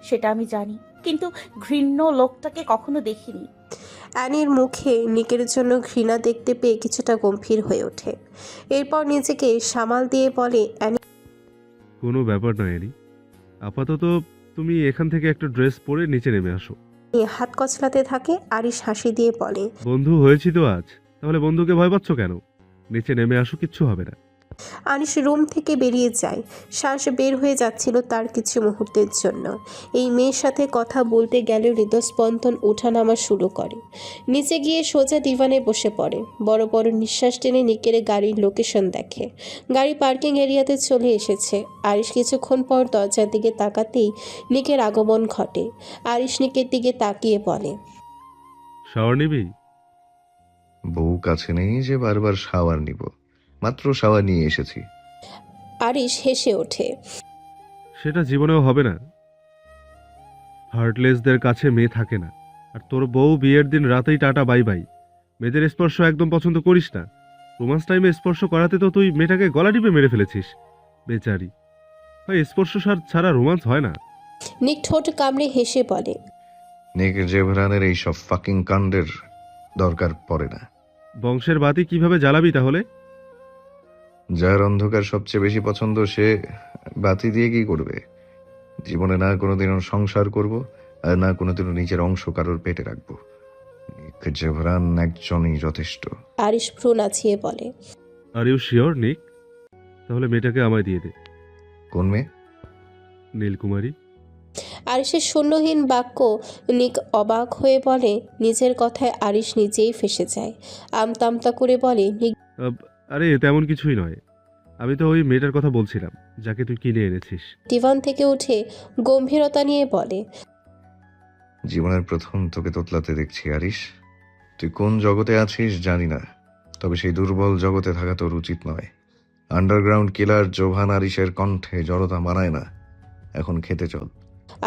সেটা আমি জানি, কিন্তু ঘৃণ্য লোকটাকে কখনো দেখিনি। অ্যানির মুখে নিকের জন্য ঘৃণা দেখতে পেয়ে কিছুটা গম্ভীর হয়ে ওঠে। এরপর নিজেকে সামাল দিয়ে বলে, অ্যানি কোনো ব্যাপার নয় অ্যানি, আপাতত তুমি এখান থেকে একটা ড্রেস পরে নিচে নেমে আসো। হাত কচলাতে থাকে। আরিশ হাসি দিয়ে বলে, বন্ধু হয়েছি তো আজ, তাহলে বন্ধুকে ভয় পাচ্ছ কেন? নিচে নেমে আসো, কিচ্ছু হবে না। আনিস রুম থেকে বেরিয়ে যায়। শ্বাস বের হয়ে যাচ্ছিল তার কিছু মুহূর্তের জন্য। এই মেয়ের সাথে কথা বলতে গেলে হৃদস্পন্দন ওঠানামা শুরু করে। নিচে গিয়ে সোজা ডিভানে বসে পড়ে। বড় বড় নিঃশ্বাস টেনে নিকের গাড়ির লোকেশন দেখে। গাড়ি পার্কিং এরিয়াতে চলে এসেছে। আরিশ কিছুক্ষণ পর দরজার দিকে তাকাতেই নিকের আগমন ঘটে। আরিশ নিকের দিকে তাকিয়ে বলে, শাওয়ার নিবি? বউ কাছে নেই যে বারবার শাওয়ার নিব, মাত্র শাওয়ার নিয়ে এসেছি। আরিশ হেসে ওঠে। সেটা জীবনেও হবে না। হার্টলেসদের কাছে মেয়ে থাকে না। আর তোর বউ বিয়ের দিন রাতেই টাটা বাই বাই। মেয়েদের স্পর্শ একদম পছন্দ করিস না। রোমান্স টাইমে স্পর্শ করাতে তো তুই মেয়েটাকে গলা টিপে মেরে ফেলেছিস। বেচারি ভাই, স্পর্শ ছাড়া রোমান্স হয় না। নিক ঠোঁট কামড়ে হেসে বলে, নিক জেভরানের এইসব ফাকিং কাণ্ডের দরকার পড়ে না। বংশের বাতি কিভাবে জ্বালাবি তাহলে? যার অন্ধকার সবচেয়ে বেশি পছন্দ সে বাতি দিয়ে কি করবে? জীবনে না কোনোদিনও সংসার করব, আর না কোনোদিনও নিজের অংশ কারোর পেটে রাখবো। নিক জেভরান একজনই যথেষ্ট। আরিশ ভ্রু নাচিয়ে বলে, আর ইউ শিওর নিক? তাহলে মেয়েটাকে আমায় দিয়ে দে। কোন মেয়ে? নীলকুমারী। আরিশের শূন্যহীন বাক্য নিক অবাক হয়ে বলে। নিজের কথায় আরিশ নিজেই ফেঁসে যায়। আমতামতা করে বলে, নিক আরে তেমন কিছুই নয়। আমি তো ওই মেয়েটার কথা বলছিলাম যাকে তুই কিনে এনেছিস। ডিভান থেকে উঠে গম্ভীরতা নিয়ে বলে, জীবনের প্রথম তোকে তোতলাতে দেখছি আরিশ। তুই কোন জগতে আছিস জানি না, তবে সেই দুর্বল জগতে থাকা তোর উচিত নয়। আন্ডারগ্রাউন্ড কিলার জোভান আরিশের কণ্ঠে জড়তা মানায় না। এখন খেতে চল।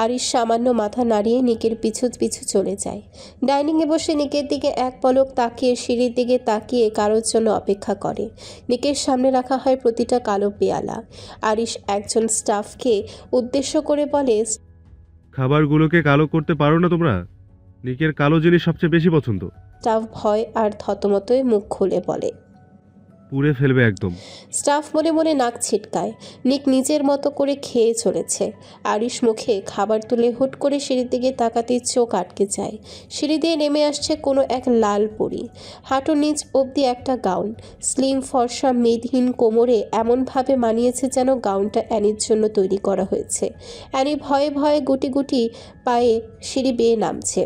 আরিশ সামান্য মাথা নাড়িয়ে নিকের পিছু পিছু চলে যায়। ডাইনিংয়ে বসে নিকের দিকে এক পলক তাকিয়ে সিঁড়ির দিকে তাকিয়ে কারোর জন্য অপেক্ষা করে। নিকের সামনে রাখা হয় প্রতিটা কালো পেয়ালা। আরিশ একজন স্টাফকে উদ্দেশ্য করে বলে, খাবারগুলোকে কালো করতে পারো না তোমরা? নিকের কালো জিনিস সবচেয়ে বেশি পছন্দ। স্টাফ ভয় আর থতমতই মুখ খুলে বলে। পুড়ে ফেলবে একদম। স্টাফ মনে মনে নাক ছিটকায়। নিক নিজের মতো করে খেয়ে চলেছে। আরিশ মুখে খাবার তুলে হুট করে সিঁড়ির দিকে তাকাতেই চোখ আটকে যায়। সিঁড়ি দিয়ে নেমে আসছে কোনো এক লাল পরী। হাঁটুর নিচ অবধি একটা গাউন, স্লিম ফর্সা মেদহীন কোমরে এমনভাবে মানিয়েছে যেন গাউনটা অ্যানির জন্য তৈরি করা হয়েছে। অ্যানি ভয়ে ভয়ে গুটি গুটি পায়ে সিঁড়ি বেয়ে নামছে।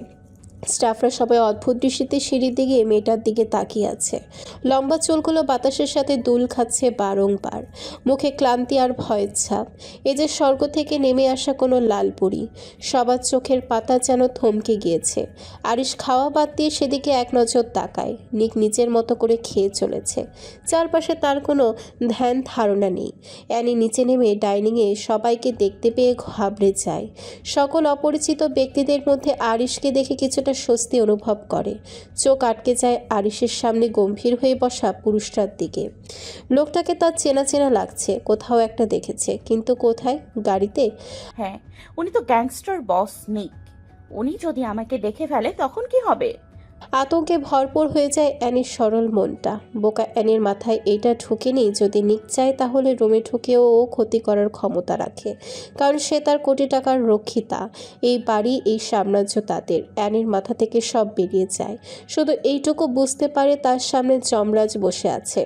স্টাফরা সবাই অদ্ভুত দৃষ্টিতে সিঁড়ির দিকে মেয়েটার দিকে তাকিয়ে আছে। লম্বা চুলগুলো বাতাসের সাথে দুল খাচ্ছে বারংবার। মুখে ক্লান্তি আর ভয়ের ছাপ। এ যে স্বর্গ থেকে নেমে আসা কোনো লালপুরি। সবার চোখের পাতা যেন থমকে গিয়েছে। আরিশ খাওয়া বাদ দিয়ে সেদিকে এক নজর তাকায়। নিক নিজের মতো করে খেয়ে চলেছে। চারপাশে তার কোনো ধ্যান ধারণা নেই। অ্যানি নিচে নেমে ডাইনিংয়ে সবাইকে দেখতে পেয়ে ঘাবড়ে যায়। সকল অপরিচিত ব্যক্তিদের মধ্যে আরিশকে দেখে কিছুটা স্বস্তি অনুভব করে। চোখ আটকে যায় আরিশের সামনে গম্ভীর হয়ে বসা পুরুষটার দিকে। লোকটাকে তার চেনা চেনা লাগছে, কোথাও একটা দেখেছে, কিন্তু কোথায়? গাড়িতে? হ্যাঁ, উনি তো গ্যাংস্টার বস নিক। উনি যদি আমাকে দেখে ফেলে তখন কি হবে? আতঙ্কে ভরপুর হয়ে যায় অ্যানির সরল মনটা। বোকা অ্যানির মাথায় এইটা ঢুকেনি যদি নিক চায় তাহলে রুমে ঢুকেও ও ক্ষতি করার ক্ষমতা রাখে, কারণ সে তার কোটি টাকার রক্ষিতা। এই বাড়ি, এই সাম্রাজ্য তাদের। অ্যানির মাথা থেকে সব বেরিয়ে যায়। শুধু এইটুকু বুঝতে পারে তার সামনে যমরাজ বসে আছে।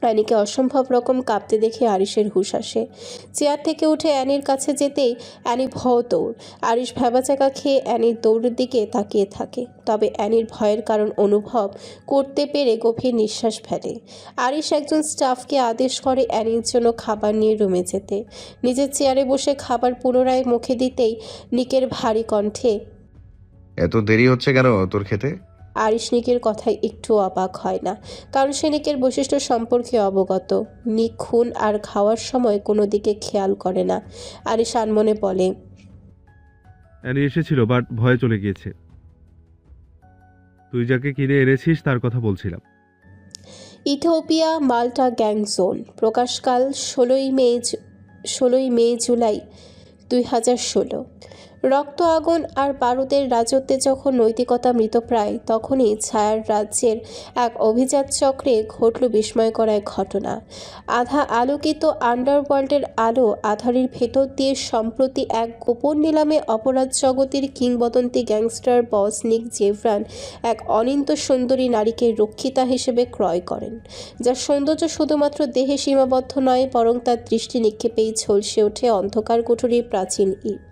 অ্যানিকে অসম্ভব রকম কাঁপতে দেখে আরিশের হুঁশ আসে। চেয়ার থেকে উঠে অ্যানির কাছে যেতেই অ্যানি ভয় দৌড়। আরিশ ভ্যাবাচাকা খেয়ে অ্যানির দৌড়ের দিকে তাকিয়ে থাকে। তবে অ্যানির ভয়ের কারণ অনুভব করতে পেরে গভীর নিঃশ্বাস ফেলে। আরিশ একজন স্টাফকে আদেশ করে অ্যানির জন্য খাবার নিয়ে রুমে যেতে। নিজের চেয়ারে বসে খাবার পুনরায় মুখে দিতেই নিকের ভারী কণ্ঠে, এত দেরি হচ্ছে কেন তোর খেতে? আরিশ নিকের কথায় একটু অবাক হয় না, কারণ সে নিকের বৈশিষ্ট্য সম্পর্কে অবগত। নিক খুন আর খাওয়ার সময় কোনো দিকে খেয়াল করে না। আরিশ আনমনে বলে, অ্যানি এসেছিল বাট ভয়ে চলে গিয়েছে। তুই যাকে কিনে এনেছিস তার কথা বলছিলাম। ইথিওপিয়া মাল্টা গ্যাং জোন। প্রকাশকাল 16ই মে জুলাই 2016। রক্ত, আগুন আর বারুদের রাজত্বে যখন নৈতিকতা মৃতপ্রায়, তখনই ছায়ার রাজ্যের এক অভিজাত চক্রে ঘটল বিস্ময়কর এক ঘটনা। আধা আলোকিত আন্ডারওয়ার্ল্ডের আলো আধারের ভেতর দিয়ে সম্প্রতি এক গোপন নিলামে অপরাধ জগতের কিংবদন্তি গ্যাংস্টার বস নিক জেভরান এক অনিন্ত সুন্দরী নারীকে রক্ষিতা হিসেবে ক্রয় করেন, যার সৌন্দর্য শুধুমাত্র দেহে সীমাবদ্ধ নয়, বরং তার দৃষ্টি নিক্ষেপেই ঝলসে ওঠে অন্ধকার কুঠুরির প্রাচীন ইট।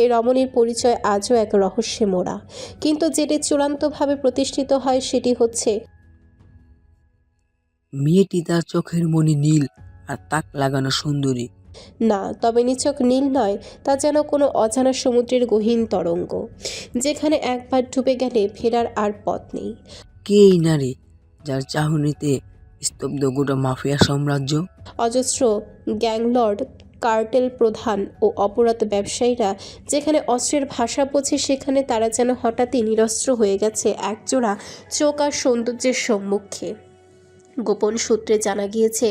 এই রমণীর পরিচয় আজও এক রহস্যে মোড়া, কিন্তু যেটি চূড়ান্তভাবে প্রতিষ্ঠিত হয় সেটি হচ্ছে মেয়েটি তার চোখের মনি নীল আর তাক লাগানো সুন্দরী। না, তবে নিছক নীল নয়, তা যেন কোনো অজানা সমুদ্রের গহীন তরঙ্গ, যেখানে একবার ডুবে গেলে ফেরার আর পথ নেই। কে এই নারী যার চাহনিতে স্তব্ধ গোটা মাফিয়া সাম্রাজ্য? অজস্র গ্যাংলর্ড, কার্টেল প্রধান ও অপরাধ ব্যবসায়ীরা যেখানে অস্ত্রের ভাষা বোঝে, সেখানে তারা যেন হঠাৎই নিরস্ত্র হয়ে গেছে একজোড়া চোখ আর সৌন্দর্যের সম্মুখে। গোপন সূত্রে জানা গিয়েছে,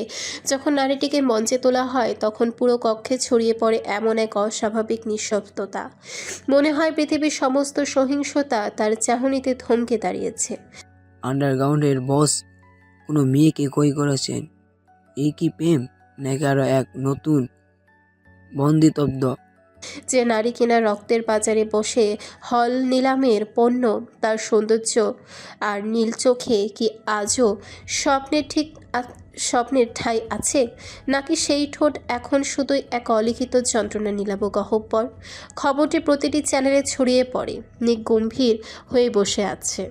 যখন নারীটিকে মঞ্চে তোলা হয় তখন পুরো কক্ষে ছড়িয়ে পড়ে এমন এক অস্বাভাবিক নিঃশব্দতা। মনে হয় পৃথিবীর সমস্ত সহিংসতা তার চাহনিতে থমকে দাঁড়িয়েছে। আন্ডারগ্রাউন্ডের বস কোনো মেয়েকে কই করেছেন? এই কি প্রেম, নাকি আরো এক নতুন বন্দিতব্দ? যে নারী কিনা রক্তের বাজারে বসে হল নিলামের পণ্য, তার সৌন্দর্য আর নীল চোখে কি আজও স্বপ্নের ঠাঁই আছে, নাকি সেই ঠোঁট এখন শুধুই এক অলিখিত যন্ত্রণা নীলাভ গহ্বর? খবরটি প্রতিটি চ্যানেলে ছড়িয়ে পড়ে। নিক গম্ভীর হয়ে বসে আছে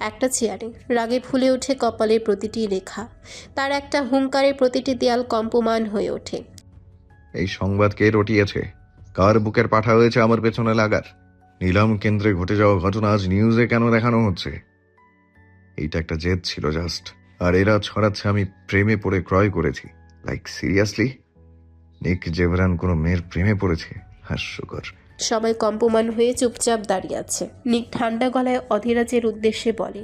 একটা চেয়ারে, রাগে ফুলে ওঠে কপালের প্রতিটি রেখা, তার একটা হুঙ্কারে প্রতিটি দেয়াল কম্পমান হয়ে ওঠে। এই সংবাদ কে রটিয়েছে? কার বুকের পাঠা হয়েছে আমার পেছনে লাগার? নিলাম কেন্দ্রে ঘটে যাওয়া ঘটনা আজ নিউজে কেন দেখানো হচ্ছে? এইটা একটা জেদ ছিল জাস্ট, আর এরা ছড়াচ্ছে আমি প্রেমে পড়ে ক্রয় করেছি। Like seriously? নিক জেভরান কোনো মেয়ের প্রেমে পড়েছে? হাস্যকর। সবাই কম্পমান হয়ে চুপচাপ দাঁড়িয়ে আছে। নিক ঠান্ডা গলায় অধীরাজের উদ্দেশ্যে বলে,